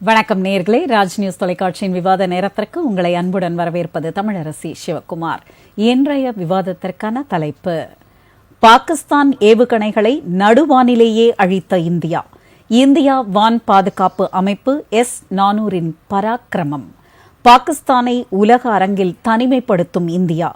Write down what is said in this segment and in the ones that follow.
வணக்கம் நேயர்களே, ராஜ் நியூஸ் தொலைக்காட்சியின் விவாத நேரத்திற்கு உங்களை அன்புடன் வரவேற்பது தமிழரசி சிவகுமார். இன்றைய விவாதத்திற்கான தலைப்பு: பாகிஸ்தான் ஏவுகணைகளை நடுவானிலேயே அழித்த இந்தியா. இந்தியா வான் பாதுகாப்பு அமைப்பு S-400 பராக்கிரமம். பாகிஸ்தானை உலக அரங்கில் தனிமைப்படுத்தும் இந்தியா.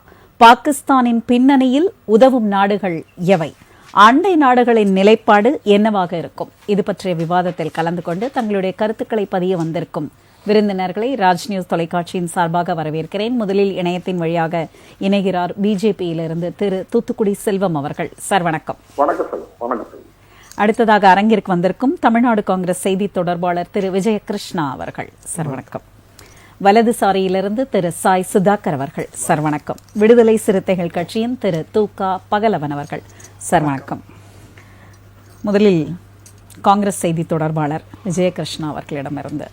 பாகிஸ்தானின் பின்னணியில் உதவும் நாடுகள் எவை? அண்டை நாடுகளின் நிலைப்பாடு என்னவாக இருக்கும்? இது பற்றிய விவாதத்தில் கலந்து கொண்டு தங்களுடைய கருத்துக்களை பதிய வந்திருக்கும் விருந்தினர்களை ராஜ் நியூஸ் தொலைக்காட்சியின் சார்பாக வரவேற்கிறேன். முதலில் இணையத்தின் வழியாக இணைகிறார் பிஜேபியிலிருந்து திரு தூத்துக்குடி செல்வம் அவர்கள். சார் வணக்கம். அடுத்ததாக அரங்கிற்கு வந்திருக்கும் தமிழ்நாடு காங்கிரஸ் செய்தி தொடர்பாளர் திரு விஜயகிருஷ்ணா அவர்கள். சார் வணக்கம். வலதுசாரியிலிருந்து திரு சாய் சுதாகர் அவர்கள். சார் வணக்கம். விடுதலை சிறுத்தைகள் கட்சியின் திரு தூகா பகலவன் அவர்கள். சார் வணக்கம். முதலில் காங்கிரஸ் செய்தி தொடர்பாளர் விஜயகிருஷ்ணா அவர்களிடமிருந்து,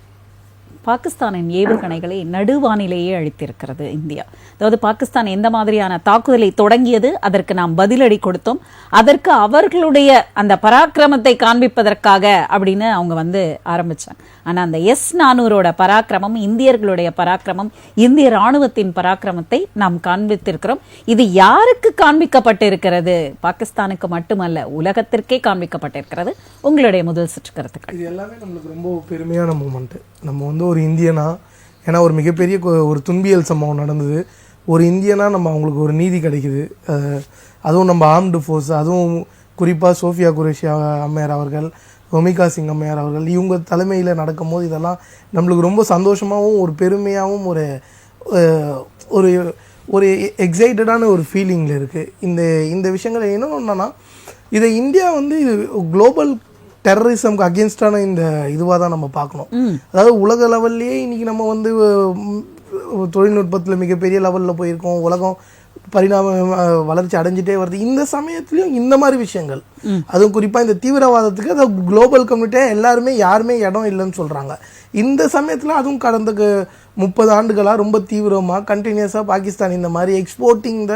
பாகிஸ்தானின் ஏவுகணைகளை நடுவானிலேயே அழித்திருக்கிறது இந்தியா. அதாவது பாகிஸ்தான் எந்த மாதிரியான தாக்குதலை தொடங்கியது, அதற்கு நாம் பதிலடி கொடுத்தோம். அதற்கு அவர்களுடைய அந்த பராக்கிரமத்தை காண்பிப்பதற்காக அப்படின்னு அவங்க ஆரம்பிச்சாங்க. ஆனா அந்த S-400 பராக்கிரமம், இந்தியர்களுடைய பராக்கிரமம், இந்திய ராணுவத்தின் பராக்கிரமத்தை நாம் காண்பித்திருக்கிறோம். இது யாருக்கு காண்பிக்கப்பட்டிருக்கிறது? பாகிஸ்தானுக்கு மட்டுமல்ல, உலகத்திற்கே காண்பிக்கப்பட்டிருக்கிறது. உங்களுடைய முதல் சுற்று கருத்துக்கள். இது எல்லாமே நம்மளுக்கு ரொம்ப பெருமையான மூமெண்ட். நம்ம ஒரு இந்தியனா, ஏன்னா ஒரு மிகப்பெரிய ஒரு துன்பியல் சம்பவம் நடந்தது. ஒரு இந்தியனா நம்ம அவங்களுக்கு ஒரு நீதி கிடைக்குது. அதுவும் நம்ம ஆர்ம்டு ஃபோர்ஸ், அதுவும் குறிப்பாக சோஃபியா குரேஷி அம்மையார் அவர்கள், ஒமிகா சிங் அம்மையார் அவர்கள், இவங்க தலைமையில் நடக்கும் போது இதெல்லாம் நம்மளுக்கு ரொம்ப சந்தோஷமாகவும் ஒரு பெருமையாகவும் ஒரு ஒரு எக்ஸைட்டடான ஒரு ஃபீலிங்கில் இருக்குது. இந்த விஷயங்கள் என்னன்னா, இதை இந்தியா இது குளோபல் டெரரிசம்க்கு அகேன்ஸ்டான இந்த இதுவாக தான் நம்ம பார்க்கணும். அதாவது உலக லெவல்லையே இன்னைக்கு நம்ம தொழில்நுட்பத்தில் மிகப்பெரிய லெவலில் போயிருக்கோம். உலகம் வளர்ச்சி அடைஞ்சிட்டே வருது. இந்த சமயத்துலையும் இந்த மாதிரி விஷயங்கள், அதுவும் குறிப்பாக இந்த தீவிரவாதத்துக்கு அதாவது குளோபல் கம்யூனிட்டியாக எல்லாருமே யாருமே இடம் இல்லைன்னு சொல்கிறாங்க. இந்த சமயத்தில் அதுவும் கடந்த 30 ஆண்டுகளாக ரொம்ப தீவிரமாக கண்டினியூஸாக பாகிஸ்தான் இந்த மாதிரி எக்ஸ்போர்ட்டிங் த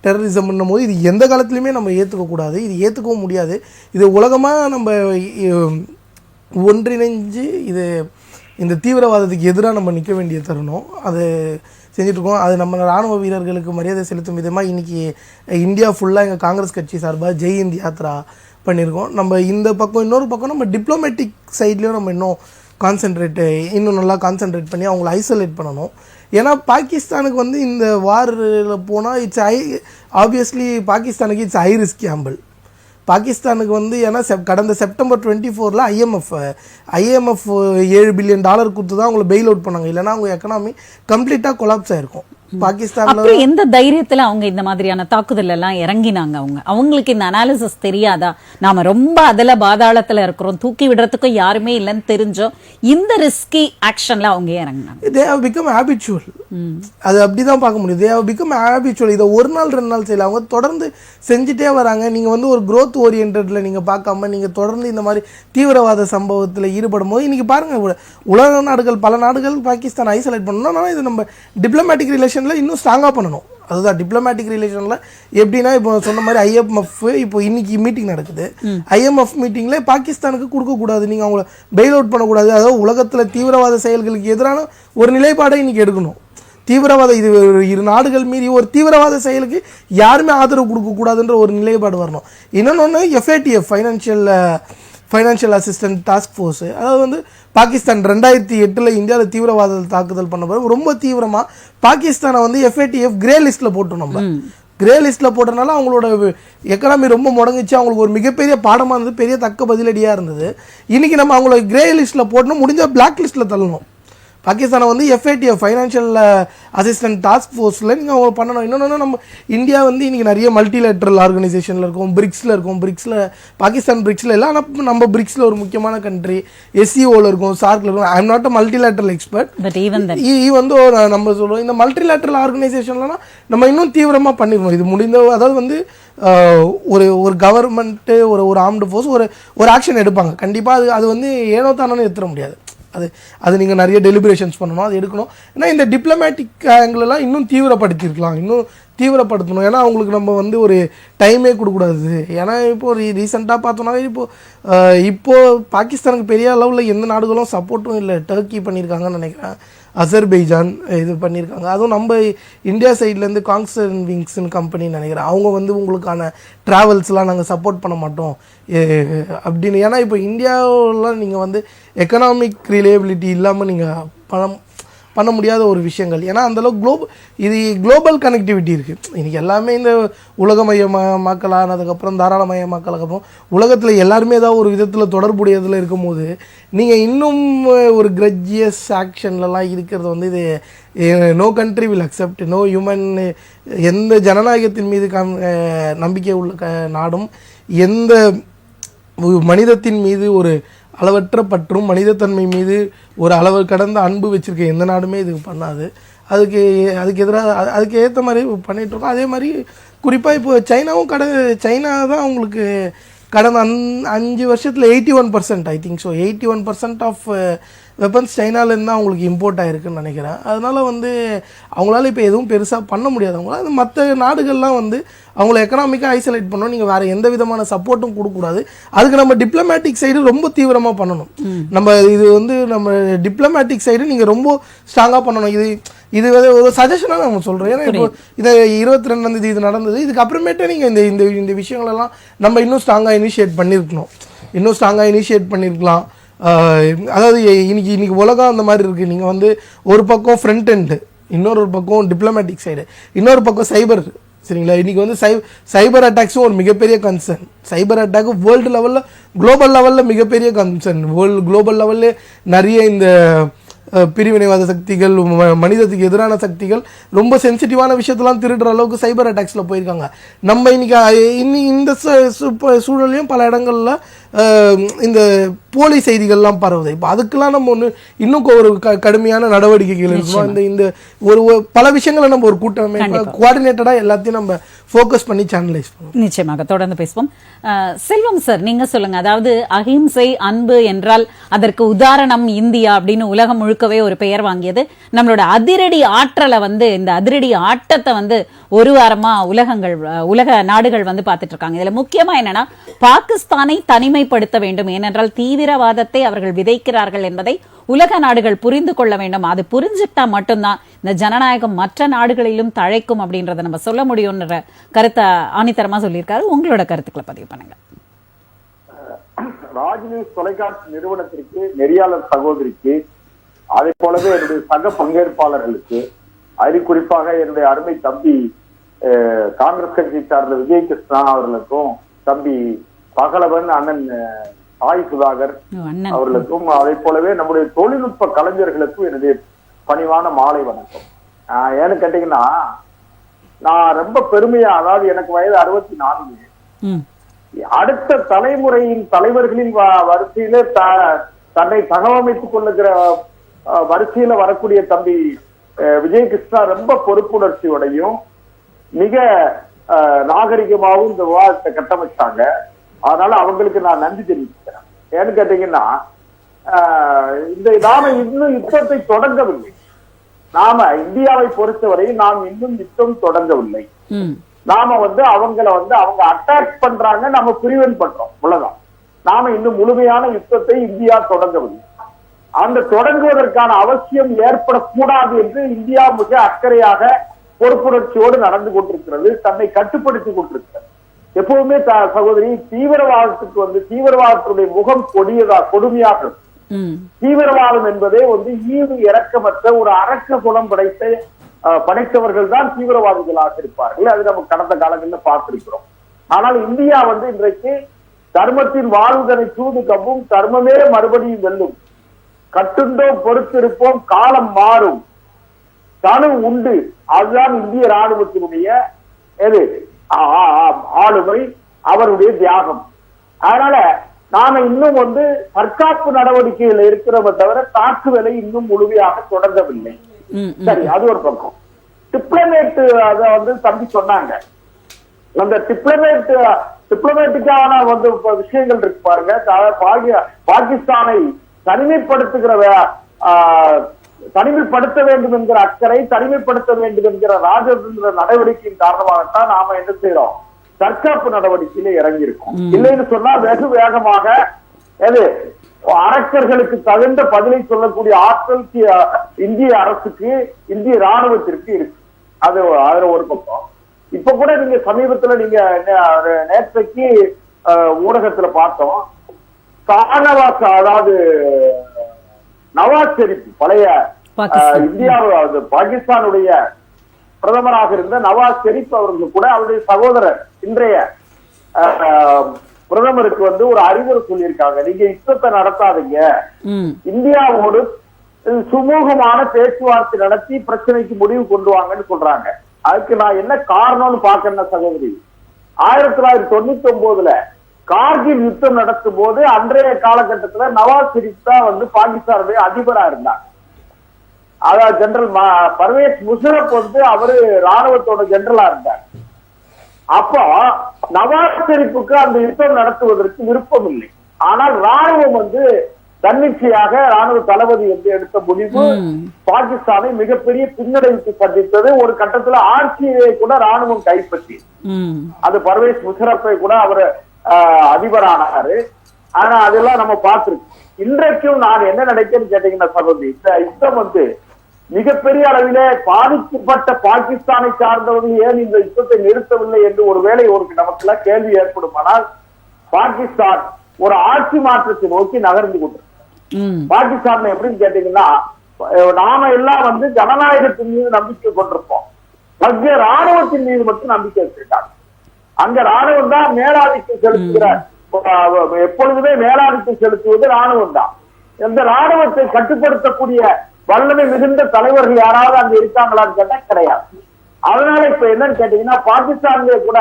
டெரரிசம்னும் போது இது எந்த காலத்துலையுமே நம்ம ஏற்றுக்கக்கூடாது. இது ஏற்றுக்கவும் முடியாது. இது உலகமாக நம்ம ஒன்றிணைஞ்சு இந்த தீவிரவாதத்துக்கு எதிராக நம்ம நிற்க வேண்டிய தருணம். அது செஞ்சிட்ருக்கோம். அது நம்ம இராணுவ வீரர்களுக்கு மரியாதை செலுத்தும் விதமாக இன்றைக்கி இந்தியா ஃபுல்லாக எங்கள் காங்கிரஸ் கட்சி சார்பாக ஜெய் ஹிந்த் யாத்ரா பண்ணியிருக்கோம். நம்ம இந்த பக்கம் இன்னொரு பக்கம் நம்ம டிப்ளமேட்டிக் சைட்லேயும் நம்ம இன்னும் நல்லா கான்சென்ட்ரேட் பண்ணி அவங்கள ஐசோலேட் பண்ணணும். ஏன்னா பாகிஸ்தானுக்கு இந்த வாரில் போனால் ஆப்வியஸ்லி பாகிஸ்தானுக்கு இட்ஸ் ஹை ரிஸ்க் கேம்பிள். பாகிஸ்தானுக்கு ஏன்னா கடந்த செப்டம்பர் 24 ஐஎம்எஃப் $7 பில்லியன் கொடுத்து தான் அவங்களை பெயில் அவுட் பண்ணாங்க. இல்லைன்னா அவங்க எக்கனாமி கம்ப்ளீட்டாக கொலாப்ஸ் ஆயிருக்கும். பாகிஸ்தான் எந்த தைரியத்துல அவங்க இந்த மாதிரியான தாக்குதல் எல்லாம் இறங்கினாங்க? அவங்களுக்கு இந்த அனாலிசிஸ் தெரியாதா? நாம ரொம்ப அதுல பாதாளத்துல இருக்கிறோம், தூக்கி விடுறதுக்கும் யாருமே இல்லைன்னு தெரிஞ்சோம், இந்த ரிஸ்கி ஆக்ஷன்ல அவங்க இறங்கினாங்க. they have become habitual. அது அப்படிதான் பார்க்க முடியும். they have become habitual. இதை ஒரு நாள் 2 நாள் செய்யல, அவங்க தொடர்ந்து செஞ்சுட்டே வராங்க. நீங்க ஒரு growth orientedல நீங்க பார்க்காம நீங்க தொடர்ந்து இந்த மாதிரி தீவிரவாத சம்பவத்தில் ஈடுபடும் போது இன்னைக்கு பாருங்க, உலக நாடுகள் பல நாடுகள் பாகிஸ்தான் ஐசோலேட் பண்ணணும். இது நம்ம டிப்ளமேட்டிக் ரிலேஷன் இன்னும் ஸ்ட்ராங்காக பண்ணணும். அதுதான் டிப்ளமேட்டிக் ரிலேஷனில் எப்படின்னா, இப்போ சொன்ன மாதிரி IMF இப்போ இன்னைக்கு மீட்டிங் நடக்குது. IMF மீட்டிங்கில் பாகிஸ்தானுக்கு கொடுக்கக்கூடாது, நீங்கள் அவங்கள பெயில் அவுட் பண்ணக்கூடாது. அதாவது உலகத்தில் தீவிரவாத செயல்களுக்கு எதிரான ஒரு நிலைப்பாடை இன்னைக்கு எடுக்கணும். இது இரு நாடுகள் மீறி ஒரு தீவிரவாத செயலுக்கு யாருமே ஆதரவு கொடுக்கக்கூடாதுன்ற ஒரு நிலைப்பாடு வரணும். இன்னொன்று FATF financial assistant task force, அதாவது பாகிஸ்தான் 2008 இந்தியாவில் தீவிரவாத தாக்குதல் பண்ண பிறகு ரொம்ப தீவிரமாக பாகிஸ்தானை FATF கிரே லிஸ்ட்டில் போட்டோம். நம்ம கிரே லிஸ்ட்டில் போட்டனால அவங்களோட எக்கனாமி ரொம்ப முடங்கிச்சு. அவங்களுக்கு ஒரு மிகப்பெரிய பாடமாக இருந்தது, பெரிய தக்க பதிலடியாக இருந்தது. இன்றைக்கி நம்ம அவங்கள கிரே லிஸ்ட்டில் போட்டணும், முடிஞ்ச பிளாக் லிஸ்ட்டில் தள்ளணும். பாகிஸ்தானை FATF ஃபைனான்ஷியல் அசிஸ்டன்ட் டாஸ்க் ஃபோர்ஸில் நீங்கள் அவங்க பண்ணணும். இன்னொன்று, நம்ம இந்தியா இன்றைக்கி நிறைய மல்டிலேட்ரல் ஆர்கனைசேஷனில் இருக்கும், பிரிக்ஸில் பாகிஸ்தான் பிரிக்ஸில் இல்லை. ஆனால் நம்ம பிரிக்ஸில் ஒரு முக்கியமான கண்ட்ரி, SCOவில் இருக்கும், சார்க்கில் இருக்கும். I am not a multilateral expert, நம்ம சொல்லுவோம் இந்த மல்டிலேட்ரல் ஆர்கனைசேஷன்லாம் நம்ம இன்னும் தீவிரமாக பண்ணிடணும். இது முடிந்த, அதாவது ஒரு கவர்மெண்ட்டு ஒரு ஆர்ம்டு ஃபோர்ஸ் ஒரு ஆக்ஷன் எடுப்பாங்க கண்டிப்பாக. அது ஏனோ தானே எடுத்துட முடியாது. அது நீங்கள் நிறைய டெலிபரேஷன்ஸ் பண்ணணும், அது எடுக்கணும். ஏன்னா இந்த டிப்ளமேட்டிக் ஆங்கிளெலாம் இன்னும் தீவிரப்படுத்தியிருக்கலாம், இன்னும் தீவிரப்படுத்தணும். ஏன்னா அவங்களுக்கு நம்ம வந்து ஒரு டைமே கொடுக்கக்கூடாது. ஏன்னா இப்போ ரீசெண்டாக பார்த்தோன்னா இப்போ பாகிஸ்தானுக்கு பெரிய அளவில் எந்த நாடுகளும் சப்போர்ட்டும் இல்லை. டர்க்கி பண்ணியிருக்காங்கன்னு நினைக்கிறேன், அசர்பைஜான் இது பண்ணியிருக்காங்க. அதுவும் நம்ம இந்தியா சைட்லேருந்து காங்ஸ்டன் விங்ஸ்னு கம்பெனின்னு நினைக்கிறேன், அவங்க வந்து உங்களுக்கான ட்ராவல்ஸ்லாம் நாங்கள் சப்போர்ட் பண்ண மாட்டோம் அப்படின்னு. ஏன்னா இப்போ இந்தியாவில் நீங்கள் வந்து எக்கனாமிக் ரிலேபிலிட்டி இல்லாமல் நீங்கள் பண்ண முடியாத ஒரு விஷயங்கள். ஏன்னா அந்தளவுக்கு இது குளோபல் கனெக்டிவிட்டி இருக்குது. இன்றைக்கி எல்லாமே இந்த உலகமயமாக்கலானதுக்கப்புறம் தாராளமயமாக்கலக்கப்புறம் உலகத்தில் எல்லாருமே ஏதாவது ஒரு விதத்தில் தொடர்புடையதில் இருக்கும்போது நீங்கள் இன்னும் ஒரு கிரட்ஜியஸ் ஆக்ஷன்லலாம் இருக்கிறது வந்து இது no country will accept, no human. எந்த ஜனநாயகத்தின் மீது நம்பிக்கை உள்ள நாடும் எந்த மனிதத்தின் மீது ஒரு அளவற்ற பற்றும் மனிதத்தன்மை மீது ஒரு அளவு கடந்த அன்பு வச்சுருக்க எந்த நாடுமே இதுக்கு பண்ணாது. அதுக்கு எதிராக அதுக்கு ஏற்ற மாதிரி பண்ணிகிட்ருக்கோம். அதே மாதிரி குறிப்பாக இப்போ சைனா தான் அவங்களுக்கு கடந்த 5 வருஷத்தில் 81% I think so 81% of weapons சைனாலேருந்து தான் அவங்களுக்கு இம்போர்ட் ஆகிருக்குன்னு நினைக்கிறேன். அதனால் வந்து அவங்களால இப்போ எதுவும் பெருசாக பண்ண முடியாது. அவங்களால மற்ற நாடுகள்லாம் வந்து அவங்கள எக்கனாமிக்காக ஐசோலேட் பண்ணணும். நீங்கள் வேறு எந்த விதமான சப்போர்ட்டும் கொடுக்கக்கூடாது. அதுக்கு நம்ம டிப்ளமேட்டிக் சைடு ரொம்ப தீவிரமாக பண்ணணும். நம்ம டிப்ளமேட்டிக் சைடு நீங்கள் ரொம்ப ஸ்ட்ராங்காக பண்ணணும். இது ஒரு சஜஷனாக நம்ம சொல்கிறோம். ஏன்னா இப்போ இதை 22ஆம் இது நடந்தது. இதுக்கப்புறமேட்டே நீங்கள் இந்த விஷயங்களெல்லாம் நம்ம இன்னும் ஸ்ட்ராங்காக இனிஷியேட் பண்ணியிருக்கலாம். அதாவது இன்னைக்கு உலகம் அந்த மாதிரி இருக்குது. நீங்கள் வந்து ஒரு பக்கம் ஃப்ரண்ட் எண்டு, இன்னொரு பக்கம் டிப்ளமேட்டிக் சைடு, இன்னொரு பக்கம் சைபர். சரிங்களா? இன்றைக்கி வந்து சைபர் அட்டாக்ஸும் ஒரு மிகப்பெரிய கன்சர்ன். சைபர் அட்டாக்கு வேர்ல்டு லெவலில் குளோபல் லெவலில் மிகப்பெரிய கன்சர்ன். குளோபல் லெவலில் நிறைய இந்த பிரிவினைவாத சக்திகள், மனிதத்துக்கு எதிரான சக்திகள் ரொம்ப சென்சிட்டிவான விஷயத்தெல்லாம் திருடுற அளவுக்கு சைபர் அட்டாக்ஸில் போயிருக்காங்க. நம்ம இந்த சூழலையும் பல இடங்களில் இந்த போலி செய்திகள்லாம் பரவுது. இப்போ அதுக்கெல்லாம் நம்ம இன்னும் ஒரு கடுமையான நடவடிக்கைகள் இருக்கணும். இந்த ஒரு பல விஷயங்களை நம்ம ஒரு கூட்டமைப்பு கோஆர்டினேட்டடாக எல்லாத்தையும் நம்ம ஃபோக்கஸ் பண்ணி சேனலைஸ் பண்ணுவோம். நிச்சயமாக தொடர்ந்து பேசுவோம். செல்வம் சார், நீங்க சொல்லுங்க. அதாவது அஹிம்சை, அன்பு என்றால் அதற்கு உதாரணம் இந்தியா அப்படின்னு உலகம் முழுக்கவே ஒரு பெயர் வாங்கியது. நம்மளோட அதிரடி ஆற்றலை வந்து, இந்த அதிரடி ஆட்டத்தை வந்து ஒரு வாரமா உலக நாடுகள் வந்து பார்த்துட்டு இருக்காங்க. இதுல முக்கியமா என்னன்னா, பாகிஸ்தானை தனிமைப்படுத்த வேண்டும். ஏனென்றால் தீவிரவாதத்தை அவர்கள் விதைக்கிறார்கள் என்பதை உலக நாடுகள் புரிந்து கொள்ள வேண்டும். அது புரிஞ்சுட்டா மட்டும்தான் இந்த ஜனநாயகம் மற்ற நாடுகளிலும் தழைக்கும் அப்படின்றத நம்ம சொல்ல முடியும்ன்ற கருத்தை ஆணித்தரமா சொல்லியிருக்காரு. உங்களோட கருத்துக்களை பதிவு பண்ணுங்க. ராஜ் நியூஸ் தொலைக்காட்சி நிறுவனத்திற்கு, நெறியாளர் சகோதரிக்கு, அதே போலவே என்னுடைய சக பங்கேற்பாளர்களுக்கு, அதில் குறிப்பாக என்னுடைய அருமை தம்பி காங்கிரஸ் கட்சி சார்ந்த விஜய் கிருஷ்ணா அவர்களுக்கும், தம்பி பகலவன் அண்ணன் சாய் சுதாகர் அவர்களுக்கும், அதே போலவே நம்முடைய தொழில்நுட்ப கலைஞர்களுக்கும் என்னுடைய பணிவான மாலை வணக்கம். ஏன்னு கேட்டீங்கன்னா, நான் ரொம்ப பெருமையா, அதாவது எனக்கு வயது 64, அடுத்த தலைமுறையின் தலைவர்களின் வரிசையில தன்னை தகவமைத்துக் கொள்ளுகிற வரிசையில வரக்கூடிய தம்பி விஜய் கிருஷ்ணா ரொம்ப பொறுப்புணர்ச்சியோடையும் மிக நாகரிகமாகவும் இந்த விவாதத்தை கட்டமைச்சாங்க. அதனால அவங்களுக்கு நான் நன்றி தெரிவிக்கிறேன். ஏன்னு கேட்டீங்கன்னா, நாம இன்னும் யுத்தத்தை தொடங்கவில்லை. நாம இந்தியாவை பொறுத்தவரை நாம் இன்னும் யுத்தம் தொடங்கவில்லை. நாம அவங்க அட்டாக் பண்றாங்க, நம்ம பிரிவென்ட் பண்றோம், அவ்வளவுதான். நாம இன்னும் முழுமையான யுத்தத்தை இந்தியா தொடங்கவில்லை. அந்த தொடங்குவதற்கான அவசியம் ஏற்படக்கூடாது என்று இந்தியா மிக அக்கறையாக பொறுப்புணர்ச்சியோடு நடந்து கொண்டிருக்கிறது, தன்னை கட்டுப்படுத்திக் கொண்டிருக்கிறது. எப்பவுமே சகோதரி, தீவிரவாதத்துடைய முகம் கொடுமையாக இருக்கு. தீவிரவாதம் என்பதே ஈவு இறக்கமற்ற ஒரு அரக்க குணம் படைத்தவர்கள் தான் தீவிரவாதிகளாக இருப்பார்கள். அது நம்ம கடந்த காலங்களில் பார்த்திருக்கிறோம். ஆனால் இந்தியா இன்றைக்கு தர்மத்தின் வாழ்வுதனை சூது கம்பும், தர்மமே மறுபடியும் வெல்லும், கட்டுண்டோம் பொறுத்திருப்போம், காலம் மாறும், தனு உண்டு. அதுதான் இந்திய ராணுவத்தினுடைய ஆளுமை, அவருடைய தியாகம். அதனால நாம இன்னும் தற்காப்பு நடவடிக்கையில் இருக்கிறவ தவிர தாக்குதலை இன்னும் முழுமையாக தொடங்கவில்லை. சரி, அது ஒரு பக்கம். டிப்ளமேட் அத தம்பி சொன்னாங்க. அந்த டிப்ளமேட்டிக்கான விஷயங்கள் இருக்கு பாருங்க. பாகிஸ்தானை தனிமைப்படுத்துகிற தனிமைப்படுத்த வேண்டும் என்கிற அக்கறை, தனிமைப்படுத்த வேண்டும் என்கிற ராஜதந்திர நடவடிக்கையின் காரணமாகத்தான் நாம என்ன செய்யறோம், தற்காப்பு நடவடிக்கையில இறங்கி இருக்கோம். இல்லைன்னு சொன்னா வெகு வேகமாக எது அரக்கர்களுக்கு தகுந்த பதிலை சொல்லக்கூடிய ஆற்றல் இந்திய அரசுக்கு, இந்திய ராணுவத்திற்கு இருக்கு. அது அதுல ஒரு பக்கம். இப்ப கூட நீங்க சமீபத்துல நீங்க நேற்றைக்கு ஊடகத்துல பார்த்தோம், ஷானவாஸ், அதாவது நவாஸ் ஷெரீப், பழைய இந்தியாவு பாகிஸ்தானுடைய பிரதமராக இருந்த நவாஸ் ஷெரீப் அவர்கள் கூட அவருடைய சகோதரர் இன்றைய பிரதமருக்கு ஒரு அறிவுரை சொல்லியிருக்காங்க. நீங்க யுத்தத்தை நடத்தாதீங்க, இந்தியாவோடு சுமூகமான பேச்சுவார்த்தை நடத்தி பிரச்சனைக்கு முடிவு கொண்டு வாங்கன்னு சொல்றாங்க. அதுக்கு நான் என்ன காரணம்னு பாக்கணும் சகோதரி, 1999 கார்கில் யுத்தம் நடத்தும் போது அன்றைய காலகட்டத்துல நவாஸ் ஷெரீப் தான் பாகிஸ்தானுடைய அதிபரா இருந்தார். அதாவது ஜெனரல் பர்வேஸ் முஷரப் அவரு ராணுவத்தோட ஜெனரலா இருந்தார். அப்போ நவாஸ் ஷெரீப்புக்கு அந்த யுத்தம் நடத்துவதற்கு விருப்பம் இல்லை. ஆனால் ராணுவம் தன்னிச்சையாக ராணுவ தளபதி எடுத்த முடிவு பாகிஸ்தானை மிகப்பெரிய பின்னடைவுக்கு சந்தித்தது. ஒரு கட்டத்துல ஆட்சியை கூட ராணுவம் கைப்பற்றி, அது பர்வேஸ் முஷரப்பை கூட அவர் அதிபரானாரு. ஆனா அதெல்லாம் நம்ம பார்த்திருக்கோம். இன்றைக்கும் நான் என்ன நினைக்கிறேன்னு கேட்டீங்கன்னா சகோதரி, இந்த யுத்தம் மிகப்பெரிய அளவிலே பாதிக்கப்பட்ட பாகிஸ்தானை சார்ந்தவர்கள் ஏன் இந்த யுத்தத்தை நிறுத்தவில்லை என்று ஒருவேளை நமக்குள்ள கேள்வி ஏற்படுமானால், பாகிஸ்தான் ஒரு ஆட்சி மாற்றத்தை நோக்கி நகர்ந்து கொண்டிருக்கிறது. பாகிஸ்தான் எப்படின்னு கேட்டீங்கன்னா, நாம எல்லாம் ஜனநாயகத்தின் மீது நம்பிக்கை கொண்டிருப்போம், மத்திய ராணுவத்தின் மீது மட்டும் நம்பிக்கை வச்சிருக்காங்க. அங்க ராணுவம் தான் மேலாதிக்கம் செலுத்துகிற, எப்பொழுதுமே மேலாதிக்கம் செலுத்துவது ராணுவம் தான். இந்த ராணுவத்தை கட்டுப்படுத்தக்கூடிய வல்லமை மிகுந்த தலைவர்கள் யாராவது அங்க இருக்காங்களான்னு கேட்டா கிடையாது. அதனால இப்ப என்னன்னு கேட்டீங்கன்னா, பாகிஸ்தான்ல கூட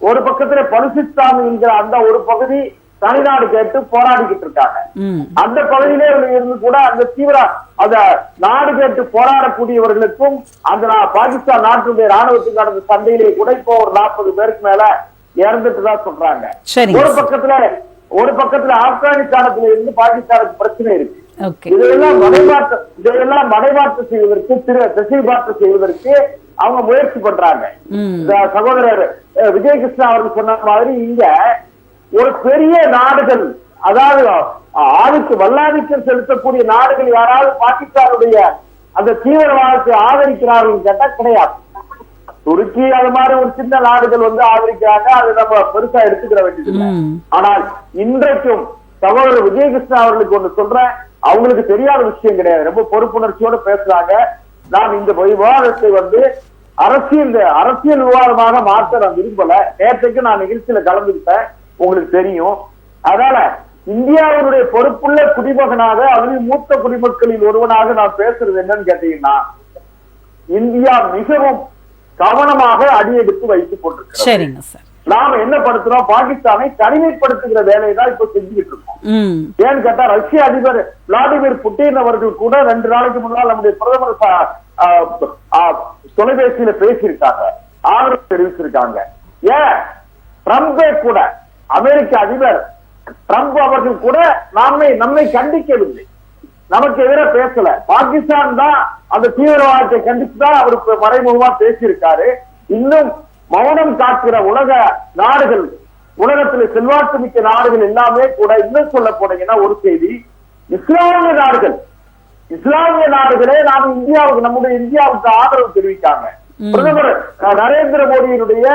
ஒரு பக்கத்துல பலுசிஸ்தான் என்கிற அந்த ஒரு பகுதி தனிநாடு கேட்டு போராடிக்கிட்டு இருக்காங்க. அந்த பகுதியிலே இருந்து கூட அந்த தீவிர அந்த நாடு கேட்டு போராடக்கூடியவர்களுக்கும் அந்த பாகிஸ்தான் நாட்டுடைய ராணுவத்துக்கு நடந்த சண்டையிலே கூட இப்போ ஒரு 40 பேருக்கு மேல இறந்துட்டுதான் சொல்றாங்க. ஒரு பக்கத்துல ஆப்கானிஸ்தானத்துல இருந்து பாகிஸ்தானுக்கு பிரச்சனை இருக்கு. இதையெல்லாம் மடைமாற்று செய்வதற்கு, திசை மாற்று செய்வதற்கு அவங்க முயற்சி பண்றாங்க. சகோதரர் விஜயகிருஷ்ணா அவர்கள் சொன்ன மாதிரி இங்க ஒரு பெரிய நாடுகள், அதாவது வல்லாதிக்கம் செலுத்தக்கூடிய நாடுகள் யாராவது பாகிஸ்தானுடைய அந்த தீவிரவாதத்தை ஆதரிக்கிறார்கள் கேட்டா கிடையாது. துருக்கி அது மாதிரி ஒரு சின்ன நாடுகள் ஆதரிக்கிறாங்க, அது நம்ம பெருசா எடுத்துக்கிற வேண்டியது. ஆனால் இன்றைக்கும் சகோதரர் விஜயகிருஷ்ணா அவர்களுக்கு ஒண்ணு சொல்றேன், அவங்களுக்கு தெரியாத விஷயம் கிடையாது, ரொம்ப பொறுப்புணர்ச்சியோட பேசுறாங்க. நான் இந்த விவாதத்தை அரசியல் விவாதமாக மாற்ற நான் விரும்பல. நேற்றைக்கு நான் நிகழ்ச்சியில கலந்துக்கிட்டேன், உங்களுக்கு தெரியும். அதனால இந்தியாவினுடைய பொறுப்புள்ள குடிமகனாக, அதில் மூத்த குடிமக்களில் ஒருவனாக நான் பேசுறது என்னன்னு கேட்டீங்கன்னா, இந்தியா மிகவும் கவனமாக அடியெடுத்து வைத்துக் கொண்டிருக்கிறோம். நாம என்ன படுத்துறோம், பாகிஸ்தானை தனிமைப்படுத்துகிற வேலையை தான் இப்ப செஞ்சுக்கிட்டு இருக்கோம். ஏன்னு கேட்டா, ரஷ்ய அதிபர் விளாடிமிர் புட்டின் அவர்கள் கூட 2 நாளைக்கு முன்னால் நம்முடைய பிரதமர் தொலைபேசியில பேசியிருக்காங்க, ஆதரவு தெரிவிச்சிருக்காங்க. ஏன் ட்ரம்பே கூட, அமெரிக்க அதிபர் ட்ரம்ப் அவர்கள் கூட நம்மை கண்டிக்கவில்லை, நமக்கு எதிராக பேசல. பாகிஸ்தான் தான் அந்த தீவிரவாதத்தை கண்டிச்சுதான் அவருக்கு மறைமுகமா பேசியிருக்காரு. இன்னும் மௌனம் காக்கிற உலக நாடுகள், உலகத்தில் செல்வாக்கு மிக்க நாடுகள் எல்லாமே கூட, இன்னும் சொல்ல போனீங்கன்னா ஒரு செய்தி, இஸ்லாமிய நாடுகளே நம்முடைய இந்தியாவுக்கு ஆதரவு தெரிவிக்காங்க. பிரதமர் நரேந்திர மோடியினுடைய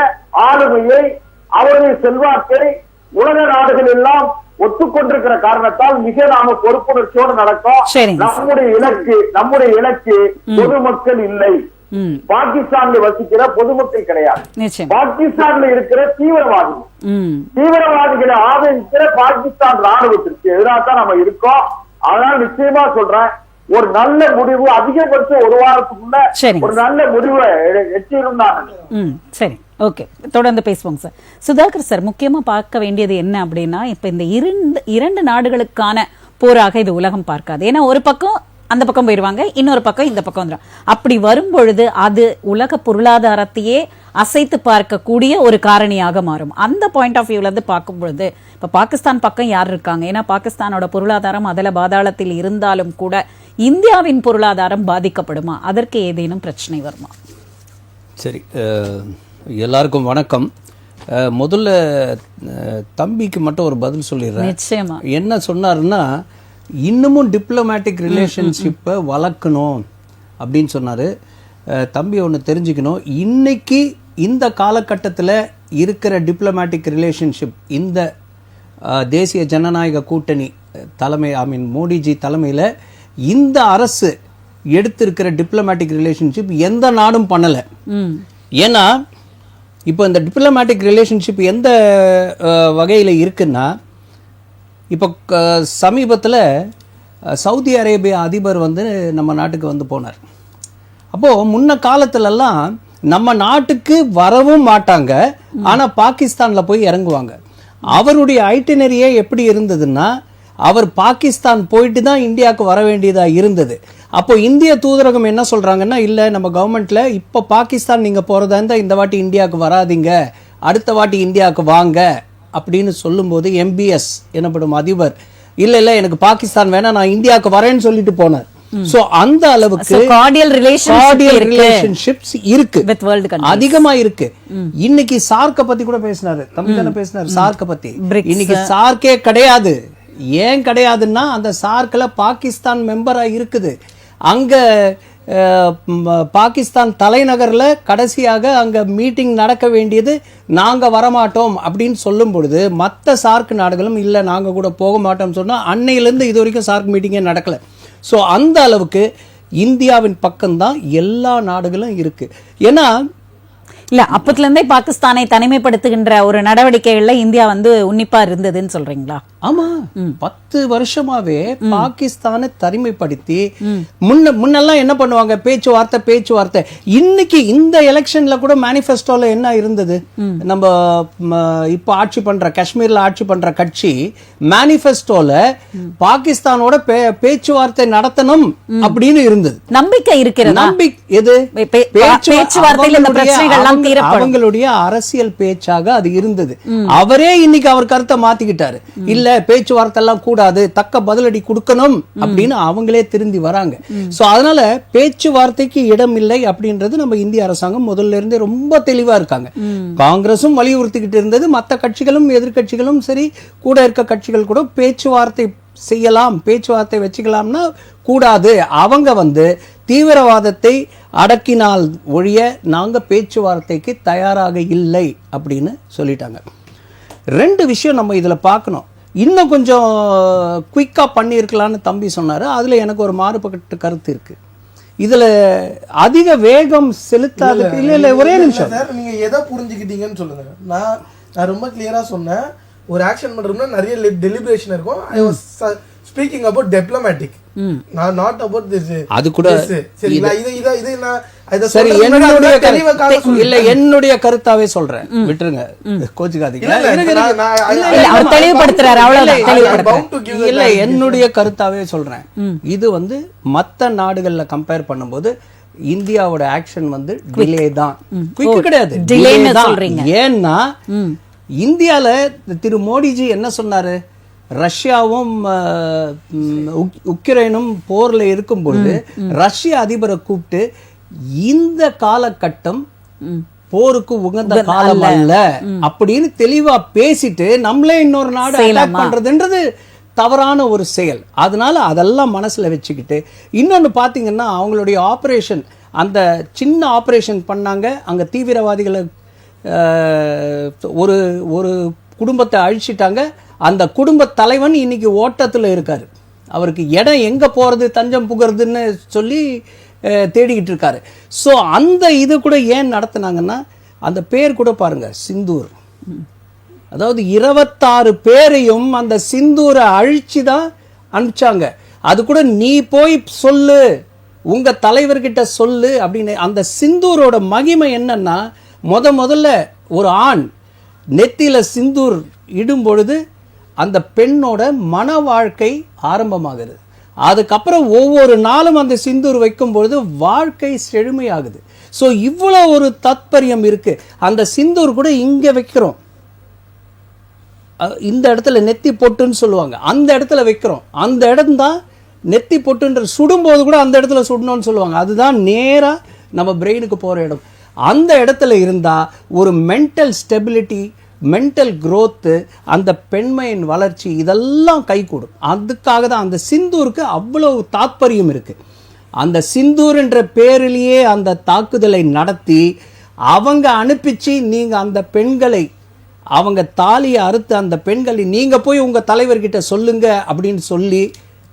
ஆளுமையை, அவருடைய செல்வாக்கை உலக நாடுகள் எல்லாம் ஒத்துக்கொண்டிருக்கிற காரணத்தால் மிக நாம பொறுப்புணர்ச்சியோடு நடக்கும். நம்முடைய இலக்கு பொதுமக்கள் இல்லை, பாகிஸ்தான்ல வசிக்கிற பொதுமக்கள் கிடையாது, பாகிஸ்தான்ல இருக்கிற தீவிரவாதிகளை ஆதரிக்கிற பாகிஸ்தான் ராணுவத்திற்கு எதிராக தான் நம்ம இருக்கோம். அதனால நிச்சயமா சொல்றேன், ஒரு நல்ல முடிவு அதிகபட்சம் ஒரு வாரத்துக்குள்ள ஒரு நல்ல முடிவை எட்டிடும். சரி, ஓகே, தொடர்ந்து பேசுவோங்க சார். சுதாகர் சார், முக்கியமா பார்க்க வேண்டியது என்ன அப்படின்னா, இப்ப இந்த இரண்டு நாடுகளுக்கான போராக இது உலகம் பார்க்காது. ஏன்னா ஒரு பக்கம் அந்த பக்கம் போயிடுவாங்க, இன்னொரு பக்கம் இந்த பக்கம் வந்துடும். அப்படி வரும்பொழுது அது உலக பொருளாதாரத்தையே அசைத்து பார்க்கக்கூடிய ஒரு காரணியாக மாறும். அந்த பாயிண்ட் ஆஃப் வியூல இருந்து பார்க்கும் பொழுது இப்ப பாகிஸ்தான் பக்கம் யார் இருக்காங்க? ஏன்னா பாகிஸ்தானோட பொருளாதாரம் அதில் பாதாளத்தில் இருந்தாலும் கூட இந்தியாவின் பொருளாதாரம் பாதிக்கப்படுமா? அதற்கு ஏதேனும் பிரச்சனை வருமா? சரி, எல்லாருக்கும் வணக்கம். முதல்ல தம்பிக்கு மட்டும் ஒரு பதில் சொல்லிடுறேன். நிச்சயமா. என்ன சொன்னாருன்னா, இன்னமும் டிப்ளமேட்டிக் ரிலேஷன்ஷிப்பை வளர்க்கணும் அப்படின்னு சொன்னார். தம்பி ஒன்று தெரிஞ்சுக்கணும், இன்னைக்கு இந்த காலகட்டத்தில் இருக்கிற டிப்ளமேட்டிக் ரிலேஷன்ஷிப் இந்த தேசிய ஜனநாயக கூட்டணி தலைமை மோடிஜி தலைமையில் இந்த அரசு எடுத்திருக்கிற டிப்ளமேட்டிக் ரிலேஷன்ஷிப் எந்த நாடும் பண்ணலை. ஏன்னா இப்போ இந்த டிப்ளமேட்டிக் ரிலேஷன்ஷிப் எந்த வகையில் இருக்குன்னா, இப்போ சமீபத்தில் சவுதி அரேபியா அதிபர் வந்து நம்ம நாட்டுக்கு வந்து போனார். அப்போது முன்ன காலத்துலலாம் நம்ம நாட்டுக்கு வரவும் மாட்டாங்க, ஆனால் பாகிஸ்தானில் போய் இறங்குவாங்க. அவருடைய ஐட்டினரியே எப்படி இருந்ததுன்னா, அவர் பாகிஸ்தான் போயிட்டு தான் இந்தியாவுக்கு வர வேண்டியதாக இருந்தது. அப்போ இந்திய தூதரகம் என்ன சொல்கிறாங்கன்னா, இல்லை நம்ம கவர்மெண்ட்டில் இப்போ பாகிஸ்தான் நீங்கள் போகிறதா இருந்தால் இந்த வாட்டி இந்தியாவுக்கு வராதிங்க, அடுத்த வாட்டி இந்தியாவுக்கு வாங்க அப்படின்னு சொல்லும்போது எம்பிஎஸ் எனப்படும் அதிபர் இல்லை எனக்கு பாகிஸ்தான் வேணாம், நான் இந்தியாவுக்கு வரேன்னு சொல்லிட்டு போனார். சோ அந்த அளவுக்கு கார்டியல் ரிலேஷன்ஷிப்ஸ் இருக்கு, அதிகமா இருக்கு. இன்னைக்கு சார்க்க பத்தி கூட பேசினாரு, தம்பி தானே பேசினாரு சார்க்க பத்தி. இன்னைக்கு சார்க்கே கிடையாது. ஏன் கிடையாதுன்னா, அந்த சார்க்ல பாகிஸ்தான் மெம்பரா இருக்குது. அங்க பாகிஸ்தான் தலைநகர்ல கடைசியாக அங்க மீட்டிங் நடக்க வேண்டியது, நாங்க வரமாட்டோம் அப்படின்னு சொல்லும் பொழுது மற்ற சார்க் நாடுகளும் இல்லை நாங்க கூட போக மாட்டோம் சொன்னா, அன்னையிலிருந்து இது வரைக்கும் சார்க் மீட்டிங்கே நடக்கல. ஸோ அந்த அளவுக்கு இந்தியாவின் பக்கம்தான் எல்லா நாடுகளும் இருக்கு. ஏன்னா இல்ல அப்பத்துல இருந்தே பாகிஸ்தானை தனிமைப்படுத்துகின்ற ஒரு நடவடிக்கைகள்ல இந்தியா வந்து உன்னிப்பா இருந்ததுன்னு சொல்றீங்களா? ஆமா, 10 வருஷமாவே பாகிஸ்தானை தனிமைப்படுத்தி முன்னெல்லாம் என்ன பண்ணுவாங்க, பேச்சுவார்த்தை. இன்னைக்கு இந்த எலெக்ஷன்ல கூட மேனிஃபெஸ்டோல என்ன இருந்தது, நம்ம இப்ப ஆட்சி பண்ற காஷ்மீர்ல ஆட்சி பண்ற கட்சி மேனிஃபெஸ்டோல பாகிஸ்தானோட பேச்சுவார்த்தை நடத்தணும் அப்படின்னு இருந்தது. நம்பிக்கை இருக்கிறது. நம்பிக்கை எது? பேச்சுவார்த்தையில இந்த பிரச்சனைகள் அவங்களுடைய அரசியல் பேச்சாக அது இருந்தது. அவரே இன்னைக்கு அவர் கருத்தை மாத்திக்கிட்டாரு. இல்ல பேச்சுவார்த்தை எல்லாம் கூடாது, தக்க பதிலடி கொடுக்கணும் அப்படின்னு அவங்களே திருந்தி வராங்க. சோ அதனால பேச்சுவார்த்தைக்கு இடம் இல்லை அப்படின்றது நம்ம இந்திய அரசாங்கம் முதல்ல இருந்தே ரொம்ப தெளிவா இருக்காங்க. காங்கிரசும் வலியுறுத்திக்கிட்டு இருந்தது, மற்ற கட்சிகளும் எதிர்கட்சிகளும் சரி, கூட இருக்க கட்சிகள் கூட பேச்சுவார்த்தை செய்யலாம், பேச்சுவார்த்தை வச்சுக்கலாம்னா கூடாது. அவங்க வந்து தீவிரவாதத்தை அடக்கினால் ஒழிய நாங்க பேச்சுவார்த்தைக்கு தயாராக இல்லை அப்படின்னு சொல்லிட்டாங்க. 2 விஷயம் நம்ம இதுல பார்க்கணும். இன்னும் கொஞ்சம் குயிக்கா பண்ணியிருக்கலாம்னு தம்பி சொன்னாரு. அதுல எனக்கு ஒரு மாறுபட்ட கருத்து இருக்கு. இதுல அதிக வேகம் செலுத்தாது. இல்ல ஒரே நிமிஷம், நீங்க எதை புரிஞ்சுக்கிட்டீங்கன்னு சொல்லுங்க. நான் ரொம்ப கிளியரா சொன்னேன். ஒரு ஆக்ஷன் பண்றோம்னா நிறைய டெலிபரேஷன் இருக்கும். ஐ was speaking about diplomatic, not about this. அது கூட சரிங்களா? இது நான் சரி, என்னுடைய கருத்தாவே சொல்றேன், விட்டுருங்க, கோச்சுக்காதீங்க. இல்ல, என்னுடைய கருத்தாவே சொல்றேன். இது வந்து மத்த நாடுகள்ல கம்பேர் பண்ணும்போது இந்தியாவோட ஆக்ஷன் வந்து டிலே தான், குயிக் கிடையாது, டிலே தான். ஏன்னா இந்தியால திரு மோடிஜி என்ன சொன்னாரு, ரஷ்யாவும் உக்ரைனும் போர்ல இருக்கும்பொழுது ரஷ்ய அதிபரை கூப்பிட்டு இந்த காலகட்டம் போருக்கு உகந்த காலம் அல்ல அப்படின்னு தெளிவா பேசிட்டு நம்மளே இன்னொரு நாடு அட்டாக் பண்றதுன்றது தவறான ஒரு செயல். அதனால அதெல்லாம் மனசுல வச்சுக்கிட்டு, இன்னொன்னு பாத்தீங்கன்னா அவங்களுடைய ஆபரேஷன், அந்த சின்ன ஆபரேஷன் பண்ணாங்க. அங்க தீவிரவாதிகளை ஒரு குடும்பத்தை அழிச்சிட்டாங்க. அந்த குடும்ப தலைவன் இன்னைக்கு ஓட்டத்துல இருக்காரு. அவருக்கு இடம் எங்க போறது, தஞ்சம் புகிறதுன்னு சொல்லி தேடிக்கிட்டு இருக்காரு. ஸோ அந்த இது கூட ஏன் நடத்தினாங்கன்னா, அந்த பேர் கூட பாருங்க, சிந்தூர். அதாவது 26 பேரையும் அந்த சிந்தூரை அழிச்சு தான் அனுப்பிச்சாங்க. அது கூட நீ போய் சொல்லு, உங்க தலைவர்கிட்ட சொல்லு அப்படின்னு. அந்த சிந்தூரோட மகிமை என்னன்னா, முதல்ல ஒரு ஆண் நெத்தியில சிந்தூர் இடும் பொழுது அந்த பெண்ணோட மன வாழ்க்கை ஆரம்பமாகுது. அதுக்கப்புறம் ஒவ்வொரு நாளும் அந்த சிந்தூர் வைக்கும் பொழுது வாழ்க்கை செழுமையாகுது. ஸோ இவ்வளோ ஒரு தாத்பரியம் இருக்கு. அந்த சிந்தூர் கூட இங்க வைக்கிறோம், இந்த இடத்துல நெத்தி பொட்டுன்னு சொல்லுவாங்க, அந்த இடத்துல வைக்கிறோம். அந்த இடம் தான் நெத்தி பொட்டுன்ற சுடும்போது கூட அந்த இடத்துல சுடணும்னு சொல்லுவாங்க. அதுதான் நேரா நம்ம பிரெயினுக்கு போற இடம். அந்த இடத்துல இருந்தா ஒரு மென்டல் ஸ்டெபிலிட்டி, மென்டல் growth, அந்த பெண்மையின் வளர்ச்சி இதெல்லாம் கைகூடும். அதுக்காக தான் அந்த சிந்தூருக்கு அவ்வளவு தாத்பரியம் இருக்கு. அந்த சிந்தூர் என்ற பேரிலேயே அந்த தாக்குதலை நடத்தி அவங்க அனுப்பிச்சு நீங்க அந்த பெண்களை, அவங்க தாலியை அறுத்து அந்த பெண்களை நீங்க போய் உங்க தலைவர்கிட்ட சொல்லுங்க அப்படின்னு சொல்லி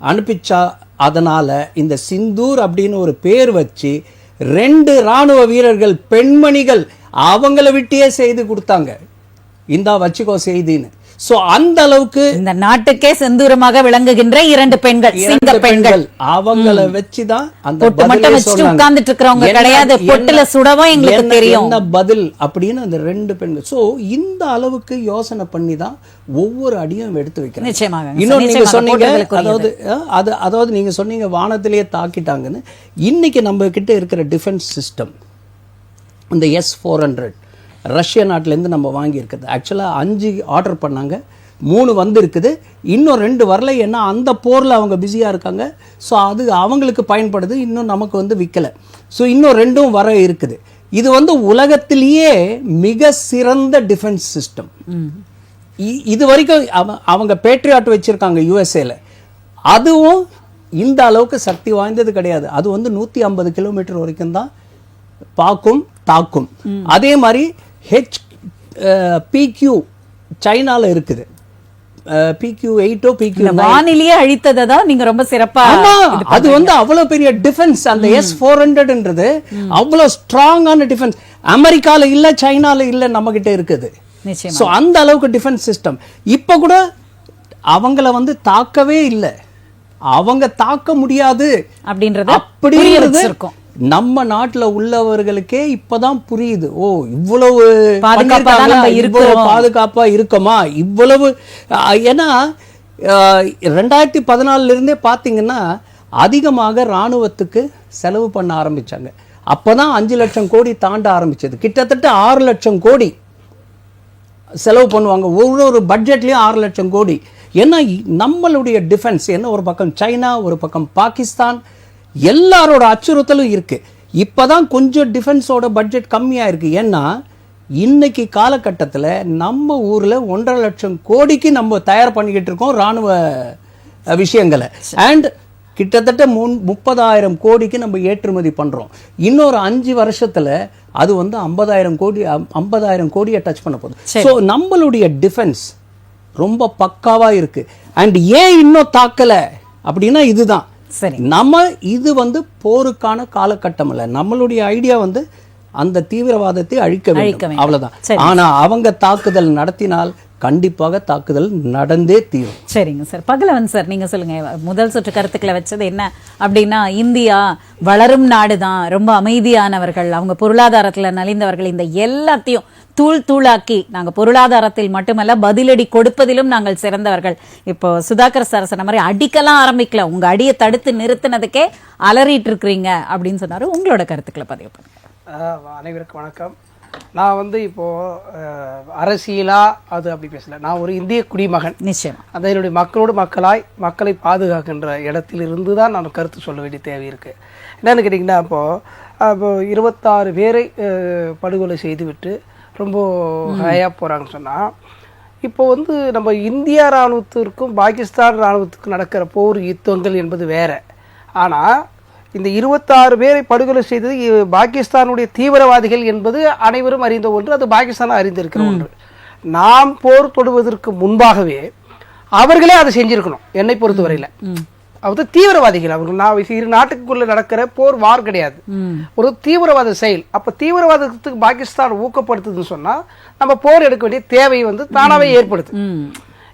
அனுப்பிச்சா, அதனால இந்த சிந்தூர் அப்படின்னு ஒரு பேர் வச்சு 2 ராணுவ வீரர்கள் பெண்மணிகள் அவங்கள விட்டே செய்து கொடுத்தாங்க. இந்தா வச்சுக்கோ செய்தின்னு. சோ அந்த அளவுக்கு இந்த நாட்டுக்கே செந்தூரமாக விளங்குகின்ற 2 பெண்கள், சிங்க பெண்கள், அவங்கள வச்சுதான் அந்த பொட்டு மட்டும் வச்சுட்டு உட்கார்ந்துட்டு இருக்கறவங்க கிடையாது. பொட்டுல சுடவும் எங்களுக்கு தெரியும் என்ன பதில் அப்படின்னு அந்த 2 பெண்கள். சோ இந்த அளவுக்கு யோசனை பண்ணி தான் ஒவ்வொரு அடியும் எடுத்து வைக்கிறாங்க. நிச்சயமாக. இன்னொன்னு நீங்க சொன்னீங்க, அதாவது நீங்க சொன்னீங்க வானத்திலேயே தாக்கிட்டாங்கன்னு. இன்னைக்கு நம்ம கிட்ட இருக்கிற டிஃபென்ஸ் சிஸ்டம் இந்த S-400 ரஷ்யா நாட்டிலேருந்து நம்ம வாங்கியிருக்குது. ஆக்சுவலாக 5 ஆர்டர் பண்ணாங்க, 3 வந்து இருக்குது, இன்னும் 2 வரல. ஏன்னா அந்த போரில் அவங்க பிஸியாக இருக்காங்க. ஸோ அது அவங்களுக்கு பயன்படுது, இன்னும் நமக்கு வந்து விற்கலை. ஸோ இன்னும் 2ம் வர இருக்குது. இது வந்து உலகத்திலேயே மிக சிறந்த டிஃபென்ஸ் சிஸ்டம். இது வரைக்கும் அவங்க பேட்ரியாட் வச்சுருக்காங்க யுஎஸ்ஏல. அதுவும் இந்த அளவுக்கு சக்தி வாய்ந்தது கிடையாது. அது வந்து 150 கிலோமீட்டர் வரைக்கும் தான் தாக்கும். அதே மாதிரி PQ சைனால இருக்குது. PQ-8 PQ-9 வானிலேயே அழித்ததை தான் நீங்க ரொம்ப சிறப்பா. அது வந்து அவ்வளவு பெரிய டிஃபென்ஸ். அந்த S-400ன்றது அவ்வளவு ஸ்ட்ராங்கான டிஃபென்ஸ். அமெரிக்கால இல்ல, சைனால இல்ல, நம்ம கிட்ட இருக்குது. சோ அந்த அளவுக்கு டிஃபென்ஸ் சிஸ்டம். இப்ப கூட அவங்கள வந்து தாக்கவே இல்லை, அவங்க தாக்க முடியாது அப்படின்றது இருக்கும். நம்ம நாட்டுல உள்ளவர்களுக்கே இப்பதான் புரியுது. ஓ, இவ்வளவு பாதுகாப்பா இருக்குமா, இவ்வளவு. ஏன்னா 2014 இருந்தே பாத்தீங்கன்னா அதிகமாக ராணுவத்துக்கு செலவு பண்ண ஆரம்பிச்சாங்க. அப்பதான் 5 லட்சம் கோடி தாண்ட ஆரம்பிச்சது. கிட்டத்தட்ட 6 லட்சம் கோடி செலவு பண்ணுவாங்க. ஒரு பட்ஜெட்லயும் 6 லட்சம் கோடி. ஏன்னா நம்மளுடைய டிஃபென்ஸ் என்ன, ஒரு பக்கம் சைனா, ஒரு பக்கம் பாகிஸ்தான், எல்லாரோட அச்சுறுத்தலும் இருக்கு. இப்பதான் கொஞ்சம் டிஃபென்ஸோட பட்ஜெட் கம்மியா இருக்கு. ஏன்னா இன்னைக்கு காலகட்டத்தில் நம்ம ஊர்ல 1.5 லட்சம் கோடிக்கு நம்ம தயார் பண்ணிக்கிட்டு இருக்கோம் ராணுவ விஷயங்களை. அண்ட் கிட்டத்தட்ட 30,000 கோடிக்கு நம்ம ஏற்றுமதி பண்றோம். இன்னொரு 5 வருஷத்துல அது வந்து 50,000 கோடியை டச் பண்ண போகுது. ஸோ நம்மளுடைய டிஃபென்ஸ் ரொம்ப பக்காவா இருக்கு. அண்ட் ஏன் இன்னும் தாக்கல அப்படின்னா இதுதான். நம்ம இது வந்து போருக்கான காலகட்டம் இல்ல. நம்மளுடைய ஐடியா வந்து அந்த தீவிரவாதத்தை அழிக்க வேண்டும், அவ்வளவுதான். ஆனா அவங்க தாக்குதல் நடத்தினால் கண்டிப்பாக தாக்குதல் நடந்தே தீரும். சரிங்க சார். பகலவன் சார், நீங்க சொல்லுங்க. முதல் சுற்று கருத்துக்களை வச்சது என்ன அப்படின்னா, இந்தியா வளரும் நாடுதான், ரொம்ப அமைதியானவர்கள், அவங்க பொருளாதாரத்துல நலிந்தவர்கள், இந்த எல்லாத்தையும் தூளாக்கி நாங்க பொருளாதாரத்தில் மட்டுமல்ல பதிலடி கொடுப்பதிலும் நாங்கள் சிறந்தவர்கள். இப்போ சுதாகர் சார் சொன்ன மாதிரி அடிக்கலாம் ஆரம்பிக்கல, உங்க அடியை தடுத்து நிறுத்தினதுக்கே அலறிட்டு இருக்கிறீங்க அப்படின்னு சொன்னாரு. உங்களோட கருத்துக்களை பதிவு பண்ணுங்க. அனைவருக்கும் வணக்கம். நான் வந்து இப்போது அரசியலா அது அப்படி பேசல. நான் ஒரு இந்திய குடிமகன். நிச்சயம். அந்த என்னுடைய மக்களோடு மக்களை பாதுகாக்கின்ற இடத்திலிருந்து தான் நான் கருத்து சொல்ல வேண்டிய தேவை இருக்குது. என்னென்னு கேட்டிங்கன்னா, இப்போ 26 பேரை படுகொலை செய்துவிட்டு ரொம்ப ஹையாக போகிறாங்கன்னு சொன்னால், இப்போ வந்து நம்ம இந்தியா இராணுவத்திற்கும் பாகிஸ்தான் இராணுவத்துக்கும் நடக்கிற போர் யுத்தங்கள் என்பது வேறு. ஆனால் இந்த 26 பேரை படுகொலை செய்தது பாகிஸ்தானுடைய தீவிரவாதிகள் என்பது அனைவரும் அறிந்த ஒன்று. அது பாகிஸ்தான் அறிந்திருக்கிற ஒன்று. நாம் போர் தொடுவதற்கு முன்பாகவே அவர்களே அதை செஞ்சிருக்கணும். என்னை பொறுத்தவரையில் அது தீவிரவாதிகள் அவர்கள். நான் இரு நாட்டுக்குள்ள நடக்கிற போர் வார் கிடையாது, ஒரு தீவிரவாத செயல். அப்ப தீவிரவாதத்துக்கு பாகிஸ்தான் ஊக்கப்படுத்துதுன்னு சொன்னா நம்ம போர் எடுக்க வேண்டிய தேவை வந்து தானாவே ஏற்படுது.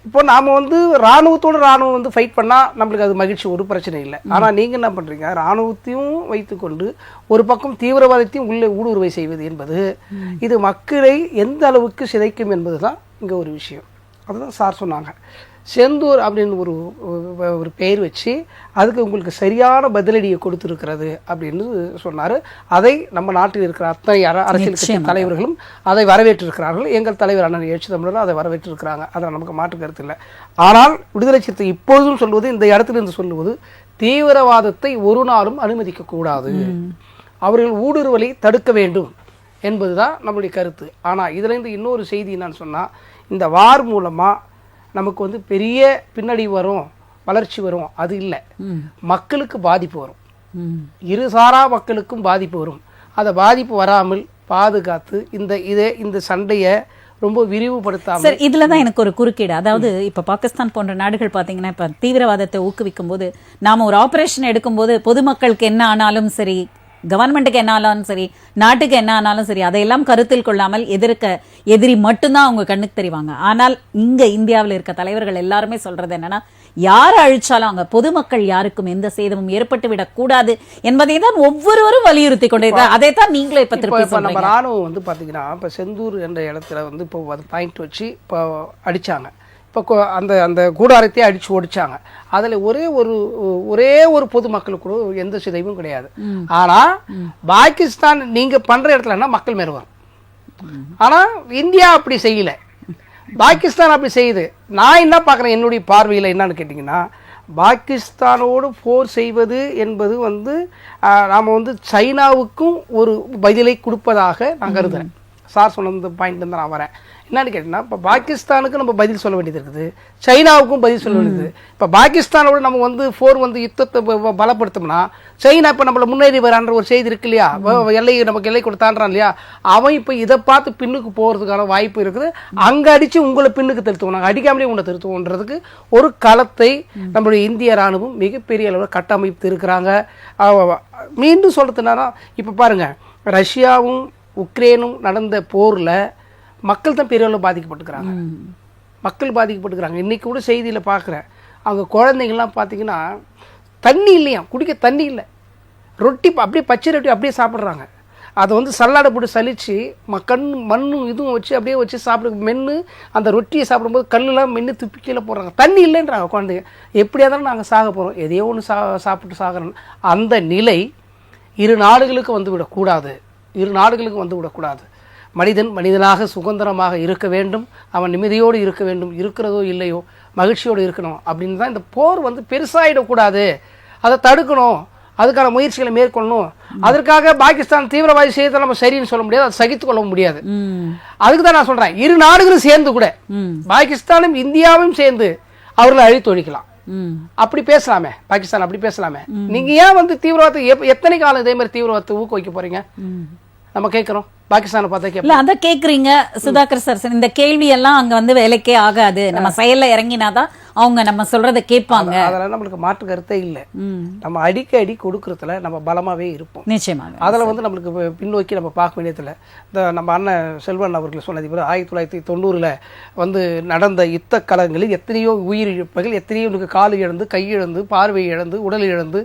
இப்போ நாம வந்து ராணுவம் வந்து ஃபைட் பண்ணா நம்மளுக்கு அது மகிழ்ச்சி, ஒரு பிரச்சனை இல்லை. ஆனா நீங்க என்ன பண்றீங்க, ராணுவத்தையும் வைத்துக்கொண்டு ஒரு பக்கம் தீவிரவாதத்தையும் உள்ளே ஊடுருவை செய்வது என்பது இது மக்களை எந்த அளவுக்கு சிதைக்கும் என்பதுதான் இங்க ஒரு விஷயம். அதுதான் சார் சொன்னாங்க. செந்தூர் அப்படின்னு ஒரு பெயர் வச்சு அதுக்கு உங்களுக்கு சரியான பதிலடியை கொடுத்துருக்கிறது அப்படின்னு சொன்னார். அதை நம்ம நாட்டில் இருக்கிற அத்தனை அரசியல் கட்சி தலைவர்களும் அதை வரவேற்றிருக்கிறார்கள். எங்கள் தலைவர் அண்ணன் எழுச்சி தமிழரும் அதை வரவேற்றிருக்கிறாங்க. அதில் நமக்கு மாற்று கருத்து இல்லை. ஆனால் விடுதலை சிறுத்தை இப்பொழுதும் சொல்வது, இந்த இடத்திலிருந்து சொல்லுவது, தீவிரவாதத்தை ஒரு நாளும் அனுமதிக்க கூடாது, அவர்கள் ஊடுருவலை தடுக்க வேண்டும் என்பதுதான் நம்முடைய கருத்து. ஆனால் இதுலேருந்து இன்னொரு செய்தி என்னன்னு சொன்னால், இந்த வார் மூலமாக நமக்கு வந்து பெரிய பின்னடைவு வரும், வளர்ச்சி வரும், அது இல்லை. மக்களுக்கு பாதிப்பு வரும், இருசாரா மக்களுக்கும் பாதிப்பு வரும். அந்த பாதிப்பு வராமல் பாதுகாத்து இந்த சண்டையை ரொம்ப விரிவுபடுத்தாம. சார், இதுலதான் எனக்கு ஒரு குறுக்கீடு. அதாவது இப்ப பாகிஸ்தான் போன்ற நாடுகள் பாத்தீங்கன்னா இப்ப தீவிரவாதத்தை ஊக்குவிக்கும் போது நாம ஒரு ஆபரேஷன் எடுக்கும் போது பொதுமக்களுக்கு என்ன ஆனாலும் சரி, கவர்மெண்ட்டுக்கு என்ன ஆனாலும் சரி, நாட்டுக்கு என்ன ஆனாலும் சரி, அதையெல்லாம் கருத்தில் கொள்ளாமல் எதிரி மட்டும்தான் அவங்க கண்ணுக்கு தெரிவாங்க. ஆனால் இங்க இந்தியாவில் இருக்க தலைவர்கள் எல்லாருமே சொல்றது என்னன்னா, யாரை அழிச்சாலும் அங்க பொதுமக்கள் யாருக்கும் எந்த சேதமும் ஏற்பட்டு விடக் கூடாது என்பதை தான் ஒவ்வொருவரும் வலியுறுத்தி கொண்டே. அதை தான் நீங்களும் இப்ப திருப்பி சொல்றீங்க. நம்ம ராணுவம் வந்து பாத்தீங்கன்னா இப்ப செந்தூர் என்ற இடத்துல வந்து இப்போ பாயிண்ட் வச்சு இப்போ அடிச்சாங்க. இப்போ அந்த கூடாரத்தையே அடிச்சு ஓடிச்சாங்க. அதுல ஒரே ஒரு பொதுமக்கள் கூட எந்த சிதைவும் கிடையாது. ஆனா பாகிஸ்தான் நீங்க பண்ற இடத்துலன்னா மக்கள் மேல வரும். ஆனா இந்தியா அப்படி செய்யல, பாகிஸ்தான் அப்படி செய்யுது. நான் என்ன பார்க்குறேன், என்னுடைய பார்வையில் என்னன்னு கேட்டிங்கன்னா, பாகிஸ்தானோடு போர் செய்வது என்பது வந்து நாம் வந்து சைனாவுக்கும் ஒரு பதிலை கொடுப்பதாக நான் கருதுகிறேன். சார் சொன்ன இந்த பாயிண்ட் தான் நான் வரேன். என்னன்னு கேட்டிங்கன்னா, இப்போ பாகிஸ்தானுக்கு நம்ம பதில் சொல்ல வேண்டியது இருக்குது, சைனாவுக்கும் பதில் சொல்ல வேண்டியது. இப்போ பாகிஸ்தானோட நம்ம வந்து யுத்தத்தை பலப்படுத்தோம்னா, சைனா இப்போ நம்மளை முன்னேறி வரான்ற ஒரு செய்தி இருக்கு இல்லையா, நமக்கு எல்லை கொடுத்தான்றான் இல்லையா, அவன் இப்போ இதை பார்த்து பின்னுக்கு போகிறதுக்கான வாய்ப்பு இருக்குது. அங்கே அடித்து உங்களை பின்னுக்கு திருத்துவோம், நாங்கள் அடிக்காமலே உங்களை திருத்துவோன்றதுக்கு ஒரு களத்தை நம்மளுடைய இந்திய ராணுவம் மிகப்பெரிய அளவில் கட்டமைத்து இருக்கிறாங்க. மீண்டும் சொல்கிறதுனா, இப்போ பாருங்கள், ரஷ்யாவும் உக்ரைனும் நடந்த போரில் மக்கள் தான் பெரிய அளவில் பாதிக்கப்பட்டுக்கிறாங்க. மக்கள் பாதிக்கப்பட்டுக்கிறாங்க. இன்றைக்கி கூட செய்தியில் பார்க்குறேன், அவங்க குழந்தைங்கள்லாம் பார்த்தீங்கன்னா தண்ணி இல்லையா, குடிக்க தண்ணி இல்லை, ரொட்டி அப்படியே பச்சை ரொட்டி அப்படியே சாப்பிட்றாங்க. அதை வந்து சல்லாடை போட்டு சலிச்சு மண்ணும் இதுவும் வச்சு அப்படியே வச்சு மென்று அந்த ரொட்டியை சாப்பிடும்போது கல்லுலாம் மென்று துப்பி கீழே போடுறாங்க. தண்ணி இல்லைன்றாங்க குழந்தைங்க. எப்படியா இருந்தாலும் நாங்கள் சாக போகிறோம், எதையோ ஒன்று சாப்பிட்டு சாகிறோம். அந்த நிலை இரு நாடுகளுக்கு வந்து விடக்கூடாது. மனிதன் மனிதனாக சுதந்திரமாக இருக்க வேண்டும், அவன் நிம்மதியோடு இருக்க வேண்டும், இருக்கிறதோ இல்லையோ மகிழ்ச்சியோடு இருக்கணும். அப்படின்னு தான் இந்த போர் வந்து பெருசாகிடக்கூடாது, அதை தடுக்கணும், அதுக்கான முயற்சிகளை மேற்கொள்ளணும். அதற்காக பாகிஸ்தான் தீவிரவாதி செய்யறதை நம்ம சரின்னு சொல்ல முடியாது, அதை சகித்து கொள்ள முடியாது. அதுக்கு தான் நான் சொல்றேன், இரு நாடுகளும் சேர்ந்து கூட பாகிஸ்தானும் இந்தியாவும் சேர்ந்து அவர்களை அழித்தொழிக்கலாம். அப்படி பேசலாமே, பாகிஸ்தான் அப்படி பேசலாமே. நீங்க ஏன் வந்து தீவிரவாதத்தை எத்தனை காலம் இதே மாதிரி தீவிரவாதத்தை ஊக்குவிக்க போறீங்க? நம்ம கேட்கிறோம், பாகிஸ்தானை பார்த்தா அதான் கேக்குறீங்க சுதாகர் சார். இந்த கேள்வி எல்லாம் அங்க வந்து வேலைக்கே ஆகாது, நம்ம செயல்ல இறங்கினாதான் அவங்க நம்ம சொல்றதை கேட்பாங்க. அதெல்லாம் நம்மளுக்கு மாற்று கருத்தே இல்லை. நம்ம அடிக்கடி கொடுக்கறதுல நம்ம பலமாவே இருப்போம். நிச்சயமாக அதில் வந்து நம்மளுக்கு பின்னோக்கி நம்ம பார்க்க வேண்டியதில்லை. இந்த நம்ம அண்ணன் செல்வன் அவர்கள் சொன்னது 1990 வந்து நடந்த யுத்த களங்களில் எத்தனையோ உயிரிழப்புகள், எத்தனையோ கால் இழந்து, கை இழந்து, பார்வை இழந்து, உடல் இழந்து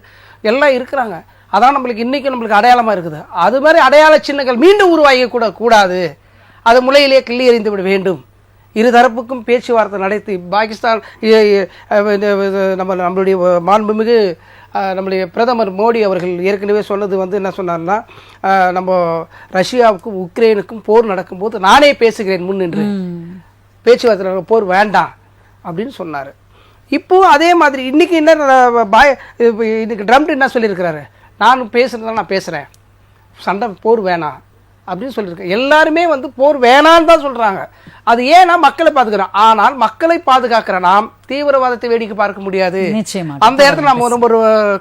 எல்லாம் இருக்கிறாங்க. அதான் நம்மளுக்கு இன்னைக்கு நம்மளுக்கு அடையாளமா இருக்குது. அது மாதிரி அடையாள சின்னங்கள் மீண்டும் உருவாகி கூடாது, அது முளையிலே கிள்ளி எறிந்து விட வேண்டும். இருதரப்புக்கும் பேச்சுவார்த்தை நடத்தி பாகிஸ்தான் நம்மளுடைய மாண்புமிகு நம்முடைய பிரதமர் மோடி அவர்கள் ஏற்கனவே சொன்னது வந்து என்ன சொன்னார்னா, நம்ம ரஷ்யாவுக்கும் உக்ரைனுக்கும் போர் நடக்கும்போது நானே பேசுகிறேன் முன்னின்று, பேச்சுவார்த்தை போர் வேண்டாம் அப்படின்னு சொன்னார். இப்போ அதே மாதிரி இன்னைக்கு இன்னைக்கு ட்ரம்ப் என்ன சொல்லியிருக்கிறாரு, நான் பேசுறதுனால நான் பேசுகிறேன், சண்டை போர் வேணாம் அப்படின்னு சொல்லியிருக்கேன். எல்லாருமே வந்து போர் வேணான்னு தான் சொல்கிறாங்க. அது ஏன்னா மக்களை பாதுகாக்கிறோம். ஆனால் மக்களை பாதுகாக்கிற நாம் தீவிரவாதத்தை வேடிக்கை பார்க்க முடியாது. அந்த இடத்துல நம்ம ரொம்ப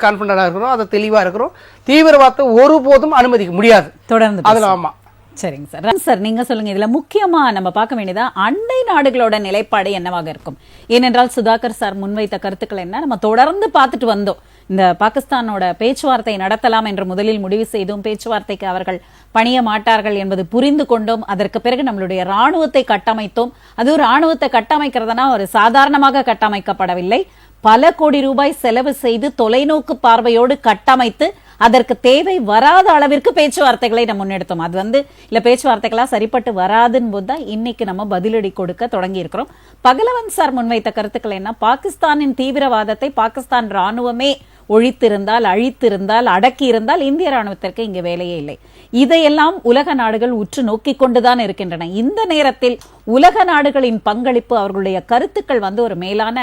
கான்ஃபிடண்டா இருக்கிறோம், அதை தெளிவாக இருக்கிறோம். தீவிரவாதத்தை ஒருபோதும் அனுமதிக்க முடியாது. தொடர்ந்து அதில் ஆமாம். சரிங்க சார். சார், நீங்க சொல்லுங்க, இதுல முக்கியமா நம்ம பார்க்க வேண்டியதா அண்டை நாடுகளோட நிலைப்பாடு என்னவாக இருக்கும்? ஏனென்றால் சுதாகர் சார் முன்வைத்த கருத்துக்கள் என்ன, நம்ம தொடர்ந்து பார்த்துட்டு வந்தோம். இந்த பாகிஸ்தானோட பேச்சுவார்த்தை நடத்தலாம் என்று முதலில் முடிவு செய்தோம், பேச்சுவார்த்தைக்கு அவர்கள் பணிய மாட்டார்கள் என்பது புரிந்து கொண்டோம். அதற்கு பிறகு நம்மளுடைய ராணுவத்தை கட்டமைத்தோம். அது ஒரு ராணுவத்தை கட்டமைக்கிறதுனா ஒரு சாதாரணமாக கட்டமைக்கப்படவில்லை, பல கோடி ரூபாய் செலவு செய்து தொலைநோக்கு பார்வையோடு கட்டமைத்து அதற்கு தேவை வராத அளவிற்கு பேச்சுவார்த்தைகளை நம்ம முன்னெடுத்தோம். அது வந்து இல்ல பேச்சுவார்த்தைகளா சரிப்பட்டு வராதுன்னு போதுதான் இன்னைக்கு நம்ம பதிலடி கொடுக்க தொடங்கி இருக்கிறோம். பகலவன் சார் முன்வைத்த கருத்துக்கள் என்ன, பாகிஸ்தானின் தீவிரவாதத்தை பாகிஸ்தான் ராணுவமே ஒழித்திருந்தால், அழித்திருந்தால், அடக்கி இருந்தால் இந்திய ராணுவத்திற்கு இங்கு வேலையே இல்லை. இதையெல்லாம் உலக நாடுகள் உற்று நோக்கிக் கொண்டுதான் இருக்கின்றன. இந்த நேரத்தில் உலக நாடுகளின் பங்களிப்பு, அவர்களுடைய கருத்துக்கள் ஒரு மேலான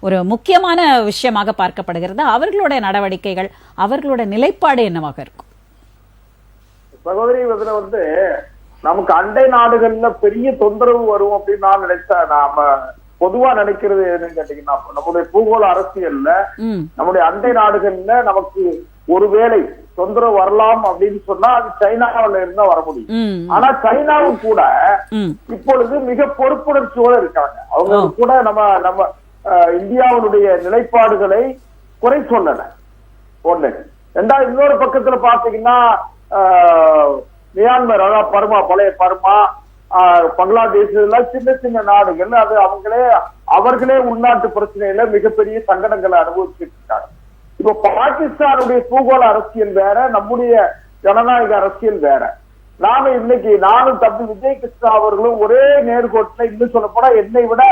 ஒரு முக்கியமான விஷயமாக பார்க்கப்படுகிறது. அவர்களுடைய நடவடிக்கைகள், அவர்களுடைய நிலைப்பாடு என்னவாக இருக்கும்? சகோதரி, இதுல நமக்கு அண்டை நாடுகள்ல பெரிய தொந்தரவு வரும் அப்படின்னு நான் நினைச்சா, நாம பொதுவா நினைக்கிறது என்னன்னு கேட்டீங்கன்னா, நம்முடைய பூகோள அரசியல்ல நம்முடைய அண்டை நாடுகள்ல நமக்கு ஒருவேளை தொந்தரவு வரலாம் அப்படின்னு சொன்னா அது சைனாவில இருந்தா வர முடியும். ஆனா சைனாவும் கூட இப்பொழுது மிக பொறுப்புணர்ச்சியோட இருக்காங்க. அவங்க கூட நம்ம இந்தியாவுடைய நிலைப்பாடுகளை குறை சொல்லல. ஒண்ணு. ரெண்டாவது, இன்னொரு பக்கத்துல பாத்தீங்கன்னா மியான்மர், அதாவது பர்மா, பழைய பர்மா, பங்களாதேஷ், இதெல்லாம் சின்ன சின்ன நாடுகள். அது அவர்களே உள்நாட்டு பிரச்சனையில மிகப்பெரிய சங்கடங்களை அனுபவிச்சுட்டு இருக்காங்க. இப்ப பாகிஸ்தானுடைய பூகோள அரசியல் வேற, நம்முடைய ஜனநாயக அரசியல் வேற. நானும் தம்பி விஜய் கிருஷ்ணா அவர்களும் ஒரே நேர்கோட்டில், இன்னும் சொல்ல போனா என்னை விட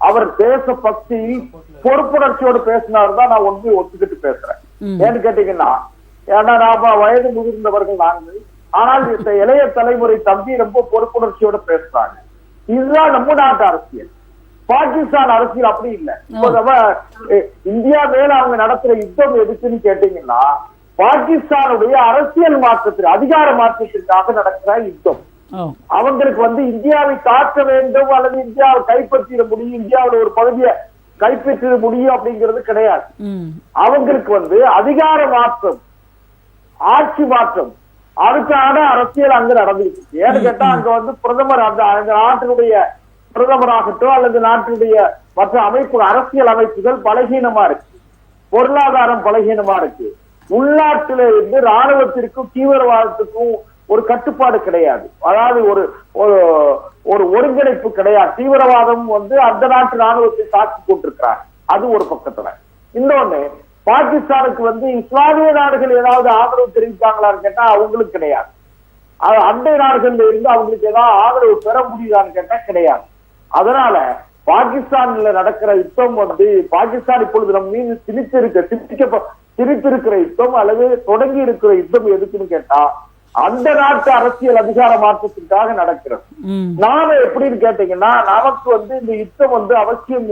அவர் தேச பக்தியில் பொறுப்புணர்ச்சியோடு பேசினார்தான் நான் ஒத்துக்கிட்டு பேசுறேன். ஏன்னு கேட்டீங்கன்னா, ஏன்னா நாம வயது முதிர்ந்தவர்கள் நாங்கள், ஆனால் இந்த இளைய தலைமுறை தம்பி ரொம்ப பொறுப்புணர்ச்சியோட பேசுறாங்க. இதுதான் நம்ம நாட்டு அரசியல். பாகிஸ்தான் அரசியல் அப்படி இல்லை. இந்தியா மேல அவங்க நடத்துற யுத்தம் எதுக்குன்னு கேட்டீங்கன்னா, பாகிஸ்தானுடைய அரசியல் மாற்றத்திற்கு, அதிகார மாற்றத்திற்காக நடக்கிற யுத்தம். அவங்களுக்கு இந்தியாவை தாக்க வேண்டும் அல்லது இந்தியாவை கைப்பற்றிட முடியும், இந்தியாவில் ஒரு பகுதியை கைப்பற்றிட முடியும் அப்படிங்கிறது கிடையாது. அவங்களுக்கு அதிகார மாற்றம், ஆட்சி மாற்றம், அதுக்கான அரசியல் அங்க நடந்துட்டு இருக்கு. ஏன்னு கேட்டா, அங்க பிரதமர், அந்த நாட்டினுடைய பிரதமராகட்டும் அல்லது நாட்டினுடைய மற்ற அரசியல் அமைப்புகள் பலகீனமா இருக்கு, பொருளாதாரம் பலகீனமா இருக்கு, உள்நாட்டில இருந்து ராணுவத்திற்கும் தீவிரவாதத்துக்கும் ஒரு கட்டுப்பாடு கிடையாது, அதாவது ஒரு ஒருங்கிணைப்பு கிடையாது. தீவிரவாதம் அந்த நாட்டு ராணுவத்தை தாக்கி கொண்டிருக்கிறாங்க. அது ஒரு பக்கத்துல. இன்னொன்னு, பாகிஸ்தானுக்கு இஸ்லாமிய நாடுகள் ஏதாவது ஆதரவு தெரிவித்தாங்களான்னு கேட்டா அவங்களுக்கு கிடையாது. அண்டை நாடுகள்ல இருந்து அவங்களுக்கு ஏதாவது ஆதரவு பெற முடியுதான்னு கேட்டா கிடையாது. அதனால பாகிஸ்தான்ல நடக்கிற யுத்தம் பாகிஸ்தான் இப்பொழுது நம்ம மீது திணித்திருக்கிற யுத்தம் அல்லது தொடங்கி இருக்கிற யுத்தம் எதுக்குன்னு கேட்டா அந்த நாட்டு அரசியல் அதிகார மாற்றத்திற்காக நடக்கிறது. நாம எப்படின்னு கேட்டீங்கன்னா, நமக்கு இந்த யுத்தம் அவசியம்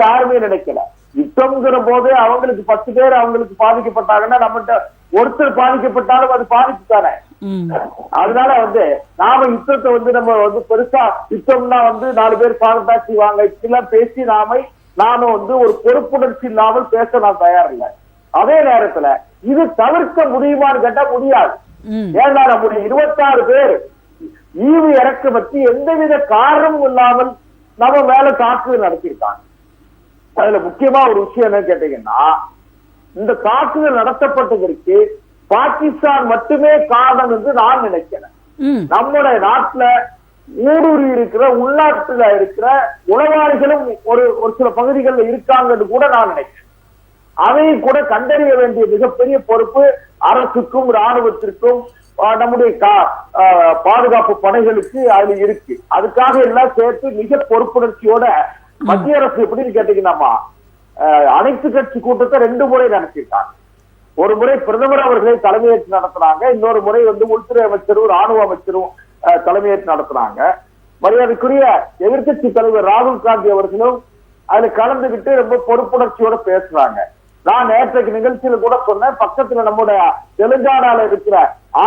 யாருமே நினைக்கல. யுத்தம்ங்கிற போது அவங்களுக்கு 10 பேர் அவங்களுக்கு பாதிக்கப்பட்டாங்கன்னா நம்மகிட்ட ஒருத்தர் பாதிக்கப்பட்டாலும் அது பாதிப்பு தானே. அதனால நாம யுத்தத்தை நம்ம பெருசா யுத்தம்னா 4 பேர் சாகத்தான் செய்வாங்க இப்படிலாம் பேசி நாம ஒரு பொறுப்புணர்ச்சி இல்லாமல் பேச நான் தயார் இல்லை. அதே நேரத்துல இது தவிர்க்க முடியுமான்னு கேட்டா முடியாது. ஏன்னா நம்முடைய 26 பேர் ஈவு இறக்க பற்றி எந்தவித காரணமும் இல்லாமல் நம்ம மேல தாக்குதல் நடத்திருக்காங்க. அதுல முக்கியமா ஒரு விஷயம் என்ன கேட்டீங்கன்னா, இந்த தாக்குதல் நடத்தப்பட்டதற்கு பாகிஸ்தான் மட்டுமே காரணம் என்று நான் நினைக்கிறேன். நம்முடைய நாட்டுல ஊடுருவி இருக்கிற, உள்நாட்டுல இருக்கிற உளவாளிகளும் ஒரு சில பகுதிகளில் இருக்காங்கன்னு கூட நான் நினைக்கிறேன். அதையும் கூட கண்டறிய வேண்டிய மிகப்பெரிய பொறுப்பு அரசுக்கும் ராணுவத்திற்கும் நம்முடைய பாதுகாப்பு படைகளுக்கு அதுல இருக்கு. அதுக்காக எல்லாம் சேர்த்து மிக பொறுப்புணர்ச்சியோட மத்திய அரசு எப்படின்னு கேட்டீங்கன்னா, அனைத்து கட்சி கூட்டத்தை 2 முறை நடத்திருக்காங்க. ஒரு முறை பிரதமர் அவர்களை தலைமையேற்று நடத்தினாங்க, இன்னொரு முறை உள்துறை அமைச்சரும் ராணுவ அமைச்சரும் தலைமையேற்று நடத்தினாங்க. மரியாதைக்குரிய எதிர்கட்சி தலைவர் ராகுல் காந்தி அவர்களும் அதுல கலந்துகிட்டு ரொம்ப பொறுப்புணர்ச்சியோட பேசுறாங்க. நான் நேற்றைக்கு நிகழ்ச்சியில கூட சொன்னேன், பக்கத்துல நம்முடைய தெலுங்கானால இருக்கிற,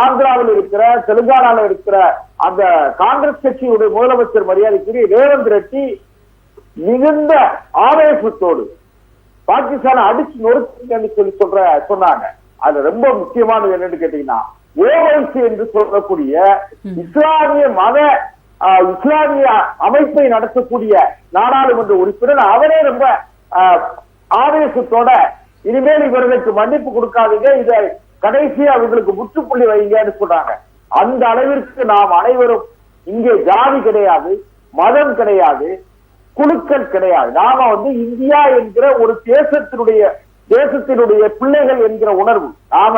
ஆந்திராவில் இருக்கிற, தெலுங்கானால இருக்கிற அந்த காங்கிரஸ் கட்சியுடைய முதலமைச்சர் மரியாதைக்குரிய ரேவந்த் ரெட்டி மிகுந்த ஆவேசத்தோடு பாகிஸ்தானை அடிச்சு நொறுக்குன்னு சொல்லி சொன்னாங்க. அது ரொம்ப முக்கியமானது என்னன்னு கேட்டீங்கன்னா, ஓவைசி என்று சொல்லக்கூடிய இஸ்லாமிய அமைப்பை நடத்தக்கூடிய நாடாளுமன்ற உறுப்பினர் அவரே ரொம்ப ஆவேசத்தோட, இனிமேல் இவர்களுக்கு மன்னிப்பு கொடுக்காதீங்க, இதை கடைசியா அவர்களுக்கு முற்றுப்புள்ளி வைங்கன்னு சொன்னாங்க. அந்த அளவிற்கு நாம் அனைவரும் இங்கே ஜாதி கிடையாது, மதம் கிடையாது, குழுக்கள் கிடையாது. நாம இந்தியா என்கிற ஒரு தேசத்தினுடைய பிள்ளைகள் என்கிற உணர்வு. நாம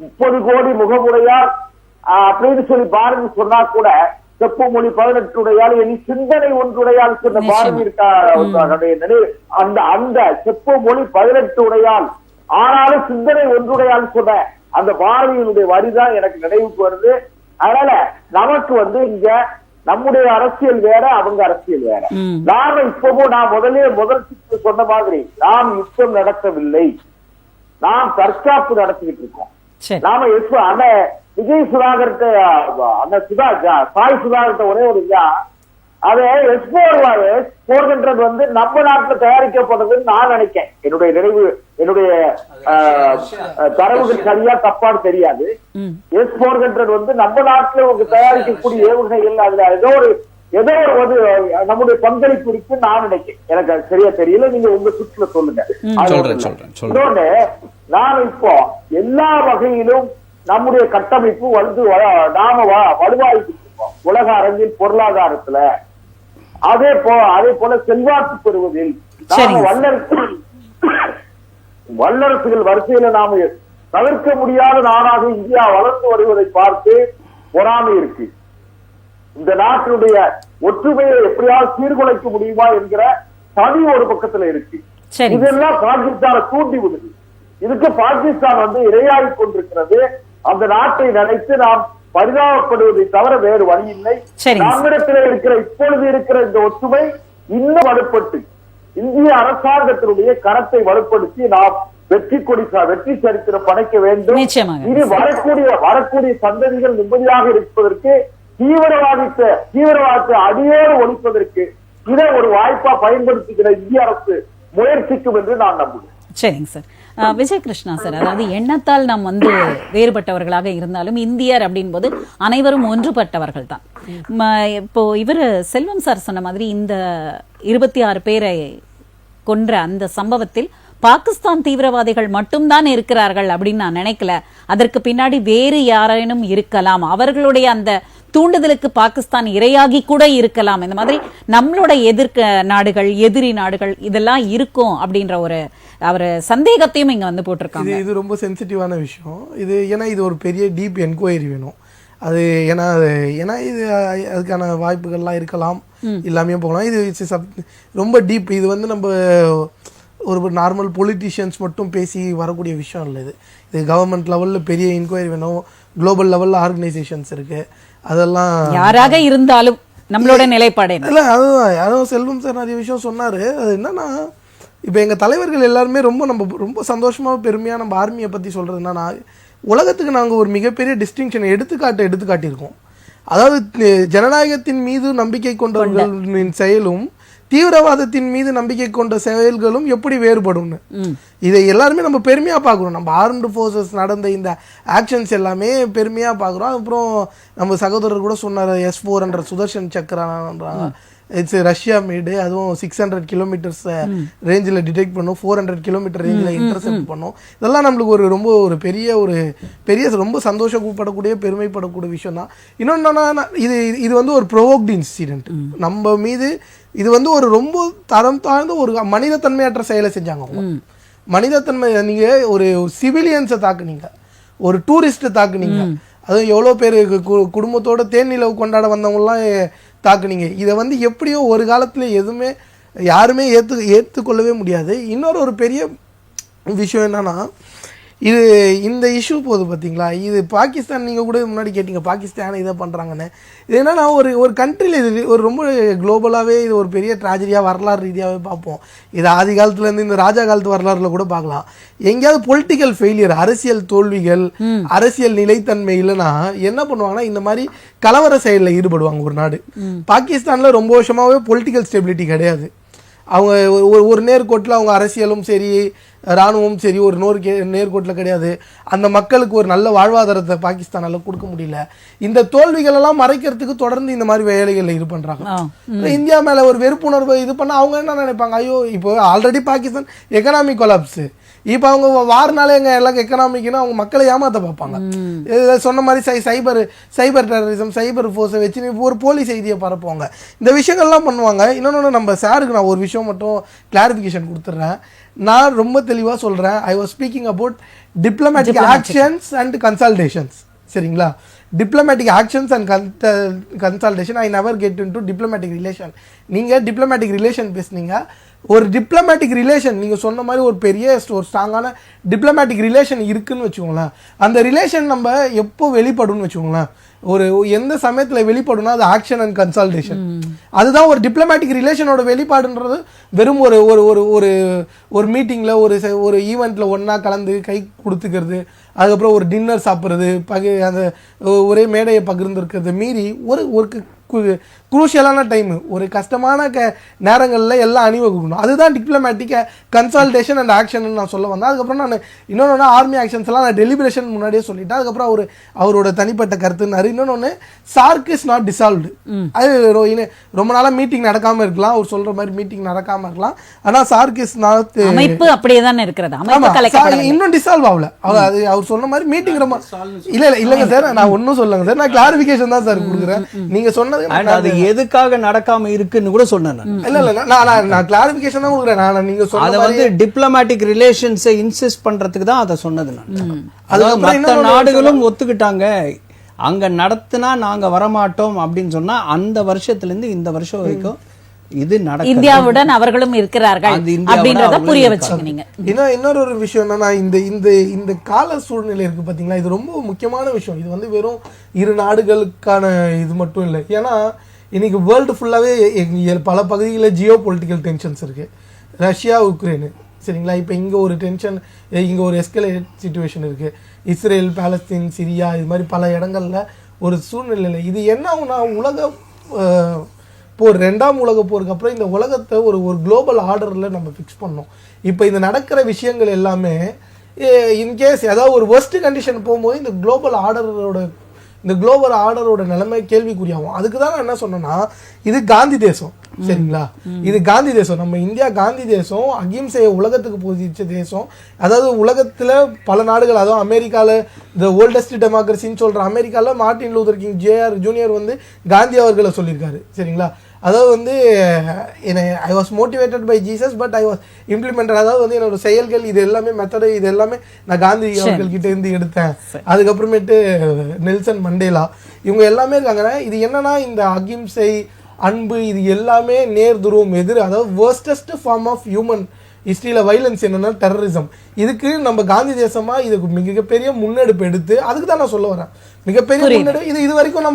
30 கோடி முகமுடையால் அப்படின்னு சொல்லி பாரதி சொன்னா கூட, செப்பு மொழி 18 உடையால் என் சிந்தனை ஒன்றுடையால் சொன்ன பாரதி இருக்கா, அந்த செப்பு மொழி 18 உடையால் ஆனாலும் சிந்தனை ஒன்றுடையான்னு சொன்ன அந்த பாரதியினுடைய வரிதான் எனக்கு நினைவுக்கு வருது. அதனால நமக்கு இங்க நம்முடைய அரசியல் வேற, அவங்க அரசியல் வேற. நாம இப்பவும் நான் முதல் சொன்ன மாதிரி நாம் யுத்தம் நடத்தவில்லை, நாம் தற்காப்பு நடத்திக்கிட்டு இருக்கோம். நாம அண்ணன் விஜய் சுதாகர்கிட்ட சாய் சுதாகர்கிட்ட ஒரே ஒரு அது S-400 நம்ம நாட்டுல தயாரிக்கப்படுறதுன்னு நான் நினைக்கிறேன். என்னுடைய தரவுகள் சரியா தப்பான்னு தெரியாது. S-400 நம்ம நாட்டுல தயாரிக்கக்கூடிய ஏவுகணைகள் அதுல ஏதோ ஒரு நம்முடைய பங்களிப்பு இருக்குன்னு நான் நினைக்கிறேன். எனக்கு அது சரியா தெரியல, நீங்க உங்க சுற்றுல சொல்லுங்க. இன்னொன்னு, நான் இப்போ எல்லா வகையிலும் நம்முடைய கட்டமைப்பு நாம வலுவாயிட்டு இருக்கோம். உலக அரங்கில் பொருளாதாரத்துல அதே போல செல்வாக்கு பெறுவதில் நாம வல்லரசுகள் வரிசையில நாம தவிர்க்க முடியாத நாடாக இந்தியா வளர்ந்து வருவதை பார்த்து பொறாமை இருக்கு. இந்த நாட்டினுடைய ஒற்றுமையை எப்படியாவது சீர்குலைக்க முடியுமா என்கிற சதி ஒரு பக்கத்துல இருக்கு. இதெல்லாம் பாகிஸ்தானை தூண்டி விடுது. இதுக்கு பாகிஸ்தான் இரையாகி கொண்டிருக்கிறது. அந்த நாட்டை நினைத்து நாம் பரிதாபப்படுவதை தவிர வேறு வழி இல்லை. நம்மிடத்தில் இப்பொழுது இருக்கிற இந்த ஒற்றுமை இன்னும் வலுப்பட்டு இந்திய அரசாங்கத்தினுடைய கரத்தை வலுப்படுத்தி நாம் வெற்றி சரித்திரம் படைக்க வேண்டும். இனி வரக்கூடிய சந்ததிகள் நிம்மதியாக இருப்பதற்கு தீவிரவாதத்தை அடியோடு ஒழிப்பதற்கு இதை ஒரு வாய்ப்பா பயன்படுத்துகிற இந்திய அரசு முயற்சிக்கும் என்று நான் நம்புகிறேன். சரிங்க சார். விஜய் கிருஷ்ணா சார், அதாவது எண்ணத்தால் நாம் வேறுபட்டவர்களாக இருந்தாலும் இந்தியர் அப்படின்போது அனைவரும் ஒன்றுபட்டவர்கள் தான். இப்போ இவர் செல்வம் சார் சொன்ன மாதிரி இந்த 26 பேரை கொன்ற அந்த சம்பவத்தில் பாகிஸ்தான் தீவிரவாதிகள் மட்டும்தான் இருக்கிறார்கள் அப்படின்னு நான் நினைக்கல. அதற்கு பின்னாடி வேறு யாரேனும் இருக்கலாம், அவர்களுடைய அந்த தூண்டுதலுக்கு பாகிஸ்தான் இரையாகி கூட இருக்கலாம். இந்த மாதிரி நம்மளோட நாடுகள், எதிரி நாடுகள் இதெல்லாம் இருக்கும் அப்படின்ற ஒரு சந்தேகத்தையும் இங்க போட்டிருக்காங்க. இது ரொம்ப சென்சிட்டிவான விஷயம். ஏன்னா இது ஒரு பெரிய டீப் என்கொயரி வேணும். அது ஏன்னா இது அதுக்கான வாய்ப்புகள்லாம் இருக்கலாம், இல்லாமையும் போகலாம். இது ரொம்ப டீப். இது நம்ம ஒரு நார்மல் பொலிட்டிஷியன்ஸ் மட்டும் பேசி வரக்கூடிய விஷயம் இல்லை. இது கவர்மெண்ட் லெவலில் பெரிய என்கொயரி வேணும். குளோபல் லெவலில் ஆர்கனைசேஷன்ஸ் இருக்கு. அதெல்லாம் யாராக இருந்தாலும் நம்மளோட நிலைப்பாடு இல்லை. அதுதான் செல்வம் சார் நிறைய விஷயம் சொன்னார். அது என்னன்னா, இப்போ எங்கள் தலைவர்கள் எல்லாருமே ரொம்ப சந்தோஷமாக பெருமையாக நம்ம ஆர்மியை பற்றி சொல்கிறதுனா, உலகத்துக்கு நாங்கள் ஒரு மிகப்பெரிய டிஸ்டிங்ஷன் எடுத்துக்காட்டியிருக்கோம். அதாவது ஜனநாயகத்தின் மீது நம்பிக்கை கொண்டவர்களின் செயலும் தீவிரவாதத்தின் மீது நம்பிக்கை கொண்ட செயல்களும் எப்படி வேறுபடும்னு இதை எல்லாருமே நம்ம பெருமையாக பார்க்குறோம். நம்ம ஆர்ம்டு ஃபோர்ஸஸ் நடந்த இந்த ஆக்ஷன்ஸ் எல்லாமே பெருமையாக பார்க்குறோம். அப்புறம் நம்ம சகோதரர் கூட சொன்னார், S-400 சுதர்ஷன் சக்கரான்றாங்க. இட்ஸ் ரஷ்யா மேடு. அதுவும் 600 கிலோமீட்டர்ஸ் ரேஞ்சில் டிடெக்ட் பண்ணும், 400 கிலோமீட்டர் ரேஞ்சில் இன்டர்செப்ட் பண்ணும். இதெல்லாம் நம்மளுக்கு ஒரு பெரிய ரொம்ப சந்தோஷப்படக்கூடிய பெருமைப்படக்கூடிய விஷயம் தான். இன்னொன்று, இது ஒரு ப்ரொவோக்டு இன்சிடென்ட் நம்ம மீது. இது ஒரு ரொம்ப தரம் தாழ்ந்த ஒரு மனிதத்தன்மையற்ற செயலை செஞ்சாங்க. மனிதத்தன்மை, நீங்கள் ஒரு சிவிலியன்ஸை தாக்குனீங்க, ஒரு டூரிஸ்ட்டை தாக்குனீங்க, அதுவும் எவ்வளோ பேர் குடும்பத்தோட தேனிலவு கொண்டாட வந்தவங்கலாம் தாக்குனீங்க. இதை எப்படியோ ஒரு காலத்தில் யாருமே ஏற்றுக்கொள்ளவே முடியாது. ஒரு பெரிய விஷயம் என்னன்னா, இந்த இஷ்யூ போகுது பார்த்தீங்களா, இது பாகிஸ்தான். நீங்கள் கூட முன்னாடி கேட்டீங்க பாகிஸ்தான் இதை பண்ணுறாங்கன்னு. இது என்னன்னா, ஒரு கண்ட்ரியில் இது ஒரு ரொம்ப குளோபலாகவே இது ஒரு பெரிய ட்ராஜடியாக வரலாறு ரீதியாகவே பார்ப்போம். இது ஆதி காலத்துலேருந்து இந்த ராஜா காலத்து வரலாறுல கூட பார்க்கலாம். எங்கேயாவது பொலிட்டிக்கல் ஃபெயிலியர், அரசியல் தோல்விகள், அரசியல் நிலைத்தன்மை இல்லைன்னா என்ன பண்ணுவாங்கன்னா, இந்த மாதிரி கலவர செயலில் ஈடுபடுவாங்க ஒரு நாடு. பாகிஸ்தானில் ரொம்ப வருஷமாகவே பொலிட்டிக்கல் ஸ்டெபிலிட்டி கிடையாது. அவங்க ஒரு நேர்கோட்டில் அவங்க அரசியலும் சரி, இராணுவமும் சரி, ஒரு நேர்கோட்டில் கிடையாது. அந்த மக்களுக்கு ஒரு நல்ல வாழ்வாதாரத்தை பாகிஸ்தானால கொடுக்க முடியல. இந்த தோல்விகள் எல்லாம் மறைக்கிறதுக்கு தொடர்ந்து இந்த மாதிரி வேலைகளில் இது பண்றாங்க. இந்தியா மேல ஒரு வெறுப்புணர்வு இது பண்ண அவங்க என்ன நினைப்பாங்க, ஐயோ இப்போ ஆல்ரெடி பாகிஸ்தான் எக்கனாமிக் கொலாப்ஸ், இப்போ அவங்க வாரனாலே எல்லாம் எக்கனாமிக்னா அவங்க மக்களை ஏமாத்த பார்ப்பாங்க. சொன்ன மாதிரி சைபர் டெரரிசம், சைபர் ஃபோர்ஸை வச்சு ஒரு போலி செய்தியை பரப்புவாங்க. இந்த விஷயங்கள்லாம் பண்ணுவாங்க. இன்னொன்று, நம்ம சாருக்கு நான் ஒரு விஷயம் மட்டும் கிளாரிஃபிகேஷன் கொடுத்துட்றேன். நான் ரொம்ப தெளிவாக சொல்கிறேன். I was speaking about diplomatic actions and consultations. சரிங்களா? Diplomatic actions and consultation. I never get into diplomatic relation. நீங்கள் டிப்ளமேட்டிக் ரிலேஷன் பேசுனீங்க, ஒரு டிப்ளமேட்டிக் ரிலேஷன் நீங்கள் சொன்ன மாதிரி ஒரு பெரிய ஒரு ஸ்ட்ராங்கான டிப்ளமேட்டிக் ரிலேஷன் இருக்குன்னு வச்சுக்கோங்களேன். அந்த ரிலேஷன் நம்ம எப்போ வெளிப்படும்னு வச்சுக்கோங்களேன், ஒரு எந்த சமயத்தில் வெளிப்படும்னா அது ஆக்ஷன் அண்ட் கன்சால்டேஷன். அதுதான் ஒரு டிப்ளமேட்டிக் ரிலேஷனோட வெளிப்பாடுன்றது. வெறும் ஒரு ஒரு ஒரு ஒரு ஒரு மீட்டிங்கில் ஒரு ஈவெண்ட்டில் ஒன்றா கலந்து கை கொடுத்துக்கிறது, அதுக்கப்புறம் ஒரு டின்னர் சாப்பிட்றது, அந்த ஒரே மேடையை பகிர்ந்துருக்கிறது மீறி ஒரு குரூஷியலான டைமு, ஒரு கஷ்டமான நேரங்களில் எல்லாம் அணிவகுக்கணும். அதுதான் டிப்ளமேட்டிக் கன்சால்டேஷன் அண்ட் ஆக்ஷன் நான் சொல்ல வந்தேன். அதுக்கப்புறம் நான் இன்னொன்று ஆர்மி ஆக்ஷன்ஸ் எல்லாம் நான் டெலிபரேஷன் முன்னாடியே சொல்லிட்டேன். அதுக்கப்புறம் அவரோட தனிப்பட்ட கருத்துனாரு. இன்னொன்று சார்க் இஸ் நாட் டிசால்வ்டு. அது ரொம்ப நாளாக மீட்டிங் நடக்காமல் இருக்கலாம், அவர் சொல்கிற மாதிரி மீட்டிங் நடக்காமல் இருக்கலாம். ஆனால் சார்க் இஸ் நாட் அமைப்பு அப்படியே தானே இருக்கிறது, இன்னும் டிசால்வ் ஆகல. அது அவர் சொன்ன மாதிரி மீட்டிங் ரொம்ப இல்லைங்க சார், நான் ஒன்றும் சொல்லுங்க சார், நான் கிளாரிஃபிகேஷன் தான் சார் கொடுக்குறேன். நீங்க சொன்னது அது எதுக்காக நடக்காம இருக்குன்னு கூட சொன்னேன். இல்ல நான் கிளாரிஃபிகேஷன் தான் கொடுக்குறேன். நீங்க அத வந்து டிப்ளமேட்டிக் ரிலேஷன்ஸை இன்சிஸ்ட் பண்றதுக்கு தான் அதை சொன்னது நான். அதாவது மற்ற நாடுகளும் ஒத்துக்கிட்டாங்க, அங்க நடத்தினா நாங்க வரமாட்டோம் அப்படின்னு சொன்னா அந்த வருஷத்துல இருந்து இந்த வருஷம் வரைக்கும் இது நடக்கும். இந்தியாவுடன் அவர்களும் இருக்கிறார்கள் அப்படின்றத புரிய வச்சுக்கினீங்க. இன்னொரு விஷயம் என்னன்னா, இந்த கால சூழ்நிலை இருக்கு பாத்தீங்களா, இது ரொம்ப முக்கியமான விஷயம். இது வந்து வெறும் இரு நாடுகளுக்கான இது மட்டும் இல்லை. ஏன்னா இன்னைக்கு வேர்ல்டு ஃபுல்லாவே பல பகுதிகளில் ஜியோ பொலிட்டிக்கல் டென்ஷன்ஸ் இருக்கு. ரஷ்யா உக்ரைனு சரிங்களா, இப்போ இங்கே ஒரு டென்ஷன், இங்கே ஒரு எஸ்கலேட் சிச்சுவேஷன் இருக்கு. இஸ்ரேல், பாலஸ்தீன், சிரியா, இது மாதிரி பல இடங்கள்ல ஒரு சூழ்நிலை. இது என்ன ஆகுனா, உலக போர், 2ஆம் உலக போருக்கு அப்புறம் இந்த உலகத்தை ஒரு குளோபல் ஆர்டரில் நம்ம ஃபிக்ஸ் பண்ணோம். இப்போ இந்த நடக்கிற விஷயங்கள் எல்லாமே இன்கேஸ் ஏதாவது ஒரு ஒர்ஸ்ட் கண்டிஷன் போகும்போது இந்த குளோபல் ஆர்டரோட நிலைமை கேள்விக்குறியாகும். அதுக்கு தான் நான் என்ன சொன்னேன்னா, இது காந்தி தேசம் சரிங்களா, இது காந்தி தேசம். நம்ம இந்தியா காந்தி தேசம், அகிம்சையை உலகத்துக்கு போதிச்ச தேசம். அதாவது உலகத்துல பல நாடுகள், அதாவது அமெரிக்கால த ஓல்டஸ்ட் டெமோக்ரஸின்னு சொல்ற அமெரிக்கால மார்ட்டின் லூதர் கிங் ஜூனியர் வந்து காந்தி அவர்களை சொல்லியிருக்காரு சரிங்களா. அதாவது வந்து I was motivated by Jesus but I was implemented. அதாவது வந்து என்னோட செயல்கள் இது எல்லாமே மெத்தடு இது எல்லாமே நான் காந்தி அவர்கள் கிட்ட இருந்து எடுத்தேன். அதுக்கப்புறமேட்டு நெல்சன் மண்டேலா இவங்க எல்லாமே இருக்காங்க. இது என்னன்னா, இந்த அகிம்சை, அன்பு, இது எல்லாமே நேர் துருவம் எதிர். அதாவது வேர்ஸ்டஸ்ட் ஃபார்ம் ஆஃப் ஹியூமன் ஹிஸ்டரியில் வைலன்ஸ் என்னன்னா டெரரிசம். இதுக்கு நம்ம காந்தி தேசமா இதுக்கு மிகப்பெரிய முன்னெடுப்பு எடுத்து, அதுக்கு தான் நான் சொல்ல வரேன், மிகப்பெரிய முன்னெடுப்பு. இது வரைக்கும்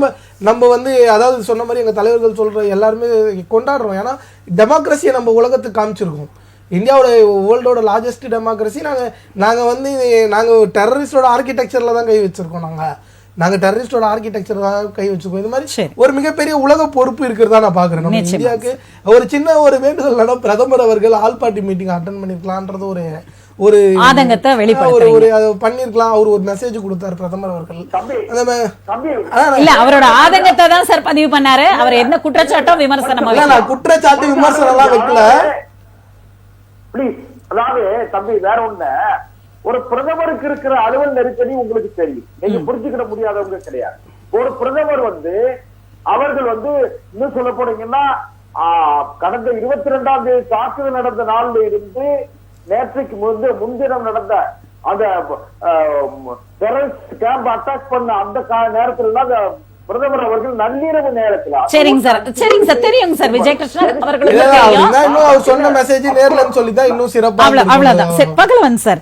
நம்ம வந்து அதாவது சொன்ன மாதிரி எங்கள் தலைவர்கள் சொல்ற எல்லாருமே கொண்டாடுறோம். ஏன்னா டெமோக்ரஸியை நம்ம உலகத்துக்கு காமிச்சிருக்கோம். இந்தியாவோட வேர்ல்டோட லார்ஜஸ்ட் டெமோக்ரஸி நாங்கள் டெரரிஸ்டோட ஆர்கிடெக்சரில் தான் கை வச்சிருக்கோம். நாங்கள் டெரரிஸ்டோட ஆர்கிடெக்சர் கை வச்சுக்கோம். இது மாதிரி ஒரு மிகப்பெரிய உலக பொறுப்பு இருக்கிறதா நான் பாக்குறேன். நம்ம இந்தியாவுக்கு ஒரு சின்ன ஒரு வேண்டுதல், பிரதமர் அவர்கள் ஆல் பார்ட்டி மீட்டிங் அட்டென்ட் பண்ணிருக்கலான்றது ஒரு ஆதங்கத்தை பண்ணிருக்கலாம். அவர் ஒரு மெசேஜ் கொடுத்தாரு பிரதமர் அவர்கள். இல்ல, அவரோட ஆதங்கத்தை தான் சார் பதிவு பண்ணாரு. அவர் என்ன குற்றச்சாட்டோ விமர்சனம் குற்றச்சாட்டு விமர்சனம் எல்லாம் வைக்கல. அதாவது தம்பி வேற ஒண்ணு, ஒரு பிரதமருக்கு இருக்கிற அலுவல் நெருக்கடி உங்களுக்கு தெரியும், நீங்க புரிஞ்சுக்கிட முடியாதவங்க கிடையாது. ஒரு பிரதமர் வந்து அவர்கள் வந்து இன்னும் சொல்ல போனீங்கன்னா, கடந்த 22ஆம் தேதி தாக்குதல் நடந்த நாள்ல இருந்து நேற்றைக்கு முன்தினம் நடந்த அந்த டெரரிஸ்ட் கேம்ப் அட்டாக் பண்ண அந்த நேரத்துல அந்த பிரதமர் அவர்கள் நள்ளிரவு நேரத்துல. சரிங்க சார் தெரியுங்க சார். விஜய் கிருஷ்ணன் அவர்களுக்கு அவர் சொன்ன மெசேஜ் நேர்ல சொல்லிதான் இன்னும் சிறப்பா. அவ்வளவுதான் சார். பகலவன் சார்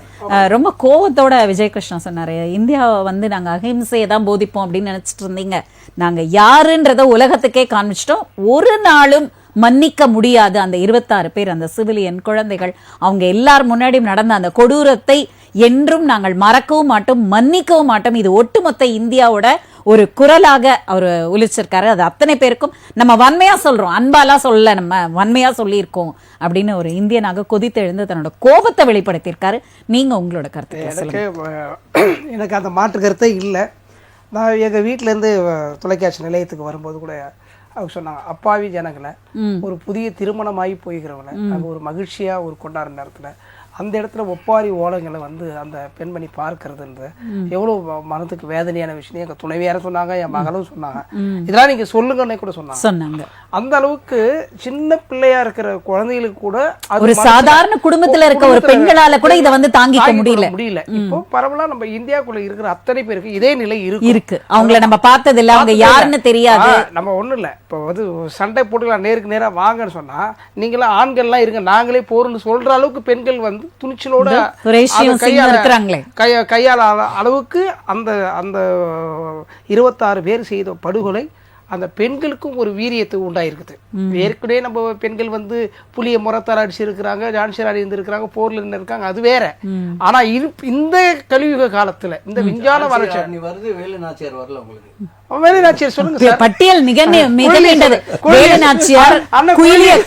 ரொம்ப கோவத்தோட விஜய் கிருஷ்ணன் சொன்னாரு, இந்தியாவை வந்து நாங்க அகிம்சையை தான் போதிப்போம் அப்படின்னு நினைச்சிட்டு இருந்தீங்க, நாங்க யாருன்றத உலகத்துக்கே காமிச்சிட்டோம், ஒரு நாளும் மன்னிக்க முடியாது. அந்த 26 பேர், அந்த சிவிலியன் குழந்தைகள், அவங்க எல்லாரும் முன்னாடியும் நடந்த அந்த கொடூரத்தை என்றும் நாங்கள் மறக்கவும் மாட்டோம், மன்னிக்கவும் மாட்டோம். இது ஒட்டுமொத்த இந்தியாவோட ஒரு குரலாக அவர் ஒலிச்சிருக்காரு. அது அத்தனை பேருக்கும் நம்ம வன்மையா சொல்றோம், அன்பாலாம் சொல்ல, நம்ம வன்மையா சொல்லியிருக்கோம் அப்படின்னு ஒரு இந்தியனாக கொதித்து எழுந்து தன்னோட கோபத்தை வெளிப்படுத்தியிருக்காரு. நீங்க உங்களோட கருத்து? எனக்கு அந்த மாற்று கருத்தே இல்லை. நான் எங்கள் வீட்டிலேருந்து தொலைக்காட்சி நிலையத்துக்கு வரும்போது கூட அவங்க சொன்னாங்க, அப்பாவி ஜனங்களை, ஒரு புதிய திருமணமாகி போய்கிறவங்களை நாங்கள் ஒரு மகிழ்ச்சியாக ஒரு கொண்டாடுற நேரத்தில் அந்த இடத்துல ஒப்பாரி ஓலங்களை வந்து அந்த பெண்மணி பார்க்கறதுன்றது எவ்வளவு மனதுக்கு வேதனையான விஷயம். எங்க துணைவியார சொன்னாங்க, என் மகளும் சொன்னாங்க, இதெல்லாம் நீங்க சொல்லுங்கன்னே கூட சொன்னாங்க. அந்த அளவுக்கு சின்ன பிள்ளையா இருக்கிற குழந்தைகளுக்கு கூட ஒரு சாதாரண குடும்பத்துல இருக்க ஒரு பெண்களால கூட இதை வந்து தாங்கிக்க முடியல. இப்போ பரவலா நம்ம இந்தியாக்குள்ள இருக்கிற அத்தனை பேருக்கு இதே நிலை இருக்கு. அவங்கள நம்ம பார்த்தது இல்ல, அவங்க யாருன்னு தெரியாது. நம்ம ஒண்ணும் இல்ல, இப்போ வந்து சண்டை போட்டுக்கலாம், நேருக்கு நேரா வாங்கன்னு சொன்னா நீங்களாம் ஆண்கள்லாம் இருங்க, நாங்களே போறோம்னு சொல்ற அளவுக்கு பெண்கள் வந்து துணிச்சலோட கையாள அளவுக்கு அந்த அந்த 26 பேர் செய்த படுகொலை அந்த பெண்களுக்கும் ஒரு வீரியத்தை உண்டாயிருக்குது. ஏற்கனவே நம்ம பெண்கள் வந்து புளிய முறத்தால் அடிச்சு இருக்கிறாங்க, ஜான்சிராடி இருந்திருக்கிறாங்க, போர்ல இருந்து இருக்காங்க, அது வேற. ஆனா இந்த கலியுக காலத்துல இந்த விஞ்ஞான வளர்ச்சி வேலுநாச்சியார் சொல்லுங்க சார். பட்டியல் மிக நீண்டது. வேலுநாச்சியார்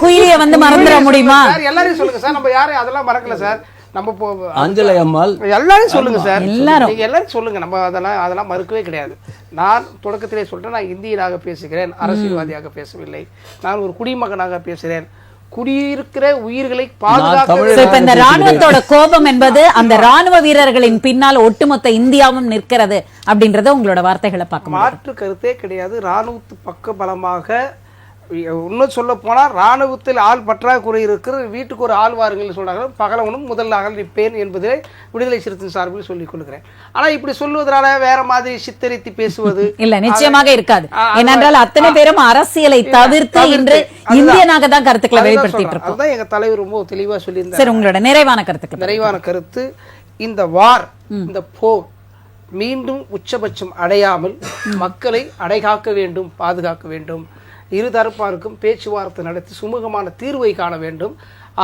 குயிலிய வந்து மறந்துட முடியுமா? எல்லாரையும் சொல்லுங்க சார், நம்ம யாரையும் அதெல்லாம் மறக்கல சார். நம்ம அஞ்சலை அம்மாள் எல்லாரும் சொல்லுங்க சார், நீங்க எல்லாரும் சொல்லுங்க, நம்ம அதெல்லாம் மறுக்கவே கிடையாது. நான் தொடக்கத்திலே சொல்றேன், நான் இந்தியனாக பேசுகிறேன், அரசியல்வாதியாக பேசவில்லை. நான் ஒரு குடிமகனாக பேசுகிறேன். குடியிருக்கிற உயிர்களை பாதுகாக்க இந்த ராணுவத்தோட கோபம் என்பது அந்த ராணுவ வீரர்களின் பின்னால் ஒட்டுமொத்த இந்தியாவும் நிற்கிறது அப்படின்றத உங்களோட வார்த்தைகளை பார்க்க மாற்று கருத்தே கிடையாது. ராணுவத்து பக்க பலமாக இன்னும் சொல்ல போனா ராணுவத்தில் ஆள் பற்றாக்குறை இருக்கிற வீட்டுக்கு ஒரு ஆள் வாருங்கள் சொல்றாங்க. பகலவனும் முதல் அகல் நிற்பேன் என்பதை விடுதலை சிறுத்தைகள் சார்பில் சொல்லிக் கொள்கிறேன். ஆனா இப்படி சொல்வதனால வேற மாதிரி சித்தரித்து பேசுவது இல்ல, நிச்சயமாக இருக்காது. ஏனென்றால் அத்தனை பேரும் அரசியலை தவிர்த்து இன்று இந்தியனாக தான் கருத்துக்களை வெளிப்படுத்திட்டு இருக்கோம். அதுதான் எங்க தலைவர் ரொம்ப தெளிவா சொல்லியிருந்தார். சரி, உங்களோட நிறைவான கருத்து. இந்த வார், இந்த போர் மீண்டும் உச்சபட்சம் அடையாமல் மக்களை அடைகாக்க வேண்டும், பாதுகாக்க வேண்டும். இருதரப்பாருக்கும் பேச்சுவார்த்தை நடத்தி சுமூகமான தீர்வை காண வேண்டும்.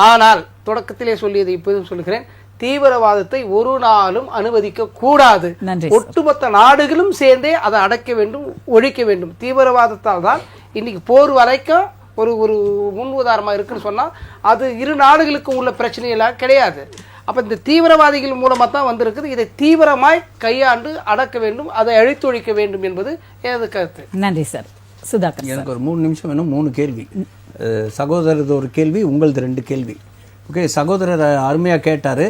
ஆனால் தொடக்கத்திலே சொல்லியதை இப்போதும் சொல்லுகிறேன், தீவிரவாதத்தை ஒரு நாளும் அனுமதிக்க கூடாது. ஒட்டுமொத்த நாடுகளும் சேர்ந்தே அதை அடக்க வேண்டும், ஒழிக்க வேண்டும். தீவிரவாதத்தால் தான் இன்னைக்கு போர் வரைக்கும் ஒரு முன் உதாரணமா இருக்குன்னு சொன்னா அது இரு நாடுகளுக்கும் உள்ள பிரச்சனையெல்லாம் கிடையாது. அப்ப இந்த தீவிரவாதிகள் மூலமா தான் வந்திருக்குது. இதை தீவிரமாய் கையாண்டு அடக்க வேண்டும், அதை அழித்தொழிக்க வேண்டும் என்பது எனது கருத்து. நன்றி சார். சுதாகர், எனக்கு ஒரு 3 நிமிஷம் வேணும். 3 கேள்வி. சகோதரர் ஒரு கேள்வி, உங்களது 2 கேள்வி. ஓகே, சகோதரர் அருமையாக கேட்டார்.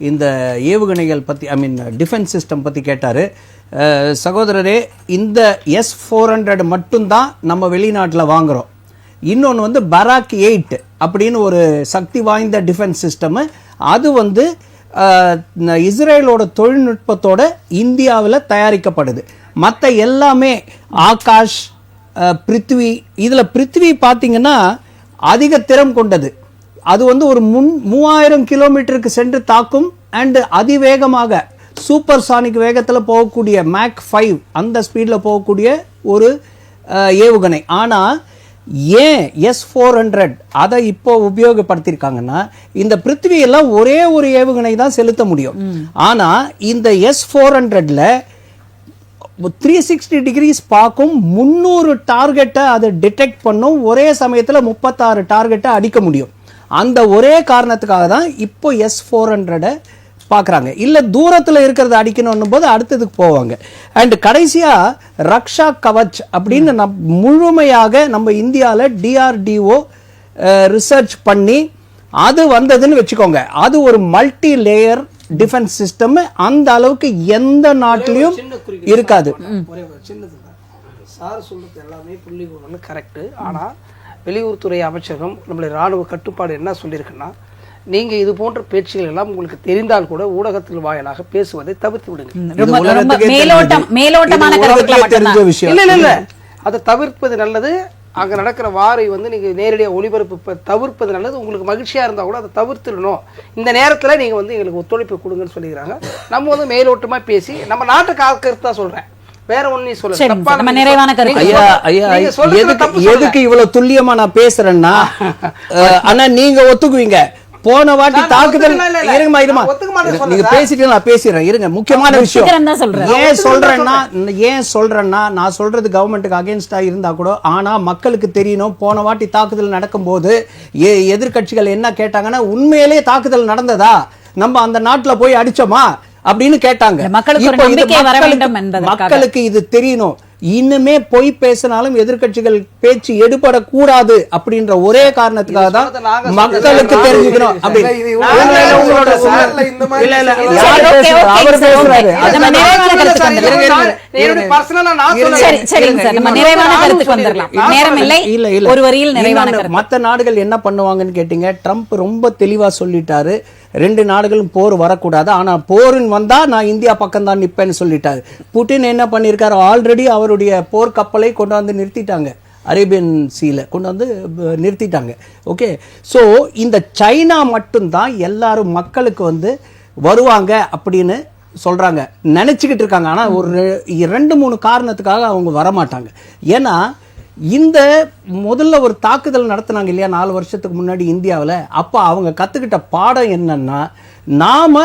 இந்த ஏவுகணைகள் பற்றி, ஐ மீன் டிஃபென்ஸ் சிஸ்டம் பற்றி கேட்டார். சகோதரரே, இந்த S-400 மட்டும்தான் நம்ம வெளிநாட்டில் வாங்குகிறோம். இன்னொன்று வந்து பராக் 8 அப்படின்னு ஒரு சக்தி வாய்ந்த டிஃபென்ஸ் சிஸ்டமு. அது வந்து இஸ்ரேலோட தொழில்நுட்பத்தோட இந்தியாவில் தயாரிக்கப்படுது. மற்ற எல்லாமே ஆகாஷ், பிருத்வி. இதில் பிருத்வி பார்த்தீங்கன்னா அதிக திறம் கொண்டது. அது வந்து ஒரு 3000 கிலோமீட்டருக்கு சென்று தாக்கும். அண்டு அதிவேகமாக சூப்பர் சானிக் வேகத்தில் போகக்கூடிய மேக் 5 அந்த ஸ்பீடில் போகக்கூடிய ஒரு ஏவுகணை. ஆனால் ஏன் S-400 அதை இப்போ உபயோகப்படுத்தியிருக்காங்கன்னா, இந்த பிருத்வி எல்லாம் ஒரே ஒரு ஏவுகணை தான் செலுத்த முடியும். ஆனால் இந்த S-400ல 360 டிகிரிஸ் பார்க்கும், 300 டார்கெட்டை அதை டிடெக்ட் பண்ணும், ஒரே சமயத்தில் 36 டார்கெட்டை அடிக்க முடியும். அந்த ஒரே காரணத்துக்காக தான் இப்போ S-400 பார்க்குறாங்க. இல்லை தூரத்தில் இருக்கிறத அடிக்கணும் போது அடுத்ததுக்கு போவாங்க. அண்ட் கடைசியாக ரக்ஷா கவச் அப்படின்னு முழுமையாக நம்ம இந்தியாவில் DRDO ரிசர்ச் பண்ணி அது வந்ததுன்னு வச்சுக்கோங்க. அது ஒரு மல்டி லேயர் டிஃபென்ஸ் சிஸ்டம். அந்த அளவுக்கு எந்த நாட்டிலையும் இருக்காது. சார் சொல்றது எல்லாமே புள்ளிவிவரங்கள் கரெக்ட். ஆனா வெளியுறவுத்துறை அமைச்சகம் நம்மளுடைய ராணுவ கட்டுப்பாடு என்ன சொல்லியிருக்குன்னா, நீங்க இது போன்ற பேச்சுகள் எல்லாம் உங்களுக்கு தெரிந்தால் கூட ஊடகத்தில் வாயிலாக பேசுவதை தவிர்த்து விடுங்க. இல்ல அதை தவிர்ப்பது நல்லது. அங்க நடக்கிற வாரை வந்து நீங்க நேரடியாக ஒளிபரப்பு தவிர்ப்பது நல்லது. உங்களுக்கு மகிழ்ச்சியா இருந்தா கூட அதை தவிர்த்துடணும். இந்த நேரத்துல நீங்க வந்து எங்களுக்கு ஒத்துழைப்பு கொடுங்கன்னு சொல்லிக்கிறாங்க. நம்ம வந்து மேலோட்டமா பேசி நம்ம நாட்டுக்கு ஆக்கறது தான் சொல்றேன், வேற ஒன்னும் சொல்ல. நிறைவான எதுக்கு இவ்வளவு துல்லியமா நான் பேசுறேன்னா, ஆனா நீங்க ஒத்துக்குவீங்க. போன வாட்டி தாக்குதல், நீங்க பேசிட்டு நான் பேசுறேன் இருங்க. முக்கியமான விஷயம் ஏன் சொல்றேன்னா நான் சொல்றது கவர்மெண்ட்டுக்கு அகைன்ஸ்டா இருந்தா கூட, ஆனா மக்களுக்கு தெரியணும். போன வாட்டி தாக்குதல் நடக்கும் போது எதிர்கட்சிகள் என்ன கேட்டாங்கன்னா, உண்மையிலேயே தாக்குதல் நடந்ததா, நம்ம அந்த நாட்டுல போய் அடிச்சோமா அப்படின்னு கேட்டாங்க. மக்களுக்கு இது தெரியணும். இன்னுமே பொய் பேசினாலும் எதிர்க்கட்சிகள் பேச்சு எடுபடக்கூடாது அப்படின்ற ஒரே காரணத்துக்காக தான் மக்களுக்கு தெரிஞ்சுக்கணும் அப்படின்னு. இது இல்ல, இல்ல, உங்களோட சார்ல இந்த மாதிரி இல்ல, இல்ல, சரி, யார் okay, பேசுறா? okay, அவர் sir, பேசுறாரு. okay. அது நம்ம நிறைவான கருத்துக்கு வந்துடலாம். சரிங்க சார், நம்ம நிறைவான கருத்துக்கு வந்துடலாம். நேரம் இல்லை, இல்ல, இல்ல. ஒரு வரியில் நிறைவான இன்னொன்னு, கருத்து. மத்த நாடுகள் என்ன பண்ணுவாங்கன்னு கேட்டீங்க. ட்ரம்ப் ரொம்ப தெளிவா சொல்லிட்டாரு, 2 நாடுகளும் போர் வரக்கூடாது, ஆனா போரின் வந்தா நான் இந்தியா பக்கம் தான் நிப்பேன்னு சொல்லிட்டாரு. புட்டின் என்ன பண்ணிருக்காரு, ஆல்ரெடி அவருடைய போர் கப்பலை கொண்டு வந்து நிறுத்திட்டாங்க, அரேபியன் சீல கொண்டு வந்து நிறுத்திட்டாங்க. ஓகே, ஸோ இந்த சைனா மட்டும்தான் எல்லாரும் மக்களுக்கு வந்து வருவாங்க அப்படின்னு சொல்றாங்க, நினைச்சுக்கிட்டு இருக்காங்க. ஆனா ஒரு 2-3 காரணத்துக்காக அவங்க வரமாட்டாங்க. ஏன்னா இந்த முதல்ல ஒரு தாக்குதல் நடத்தினாங்க இல்லையா 4 வருஷத்துக்கு முன்னாடி இந்தியாவில். அப்போ அவங்க கற்றுக்கிட்ட பாடம் என்னன்னா, நாம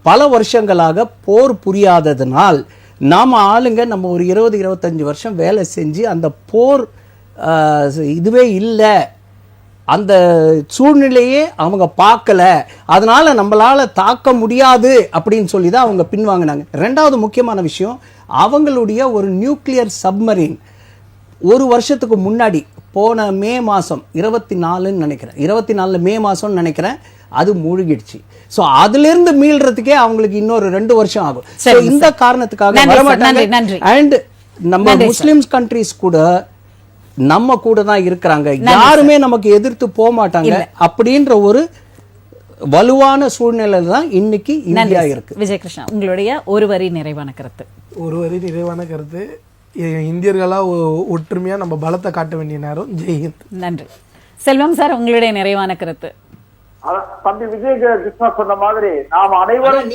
பல வருஷங்களாக போர் புரியாததுனால் நாம் ஆளுங்க நம்ம ஒரு 20-25 வருஷம் வேலை செஞ்சு அந்த போர் இதுவே இல்லை, அந்த சூழ்நிலையே அவங்க பார்க்கல, அதனால நம்மளால தாக்க முடியாது அப்படின்னு சொல்லி தான் அவங்க பின்வாங்கினாங்க. 2வது முக்கியமான விஷயம், அவங்களுடைய ஒரு நியூக்ளியர் சப்மரீன் 1 வருஷத்துக்கு முன்னாடி போன மே மாதம் 24ன்னு நினைக்கிறேன், 24 மே மாதம்னு நினைக்கிறேன், அது மூழ்கிடுச்சு. ஸோ அதிலிருந்து மீள்றதுக்கே அவங்களுக்கு இன்னொரு 2 வருஷம் ஆகும். ஸோ இந்த காரணத்துக்காக வரமாட்டாங்க. அண்ட் நம்ம முஸ்லிம்ஸ் கண்ட்ரிஸ் கூட நம்ம கூட தான் இருக்கிறாங்க, யாருமே நமக்கு எதிர்த்து போக மாட்டாங்க அப்படின்ற ஒரு வலுவான சூழ்நிலை தான் இன்னைக்கு இந்தியா இருக்கு. விஜய் கிருஷ்ணா, உங்களுடைய ஒரு வரி நிறைவான கருத்து. ஒரு வரி நிறைவான கருத்து, இந்தியர்களா ஒற்றுமையா நம்ம பலத்தை காட்ட வேண்டிய நேரம். ஜெய்ஹிந்த். நன்றி. செல்வம் சார், உங்களுடைய நிறைவான கருத்து. தம்பி விஜய் கிருஷ்ணா சொன்ன மாதிரி நாம் அனைவரும்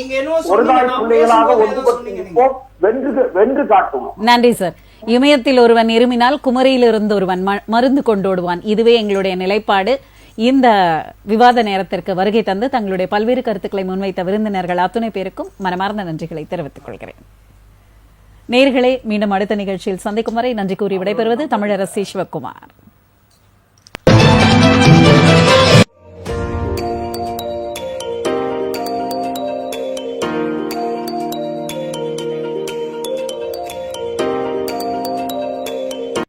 ஒரு நாள் பிள்ளைகளாக ஒன்றுபட்டு நிற்போம், வென்று காட்டுவோம். நன்றி சார். இமயத்தில் ஒருவன் இருமினால் குமரியிலிருந்து ஒருவன் மருந்து கொண்டோடுவான், இதுவே எங்களுடைய நிலைப்பாடு. இந்த விவாத நேரத்திற்கு வருகை தந்து தங்களுடைய பல்வேறு கருத்துக்களை முன்வைத்த விருந்தினர்கள் அத்துணை பேருக்கும் மனமார்ந்த நன்றிகளை தெரிவித்துக் கொள்கிறேன். நேயர்களே, மீண்டும் அடுத்த நிகழ்ச்சியில் சந்திக்கும் வரை நன்றி கூறி விடைபெறுவது தமிழரசி சிவகுமார்.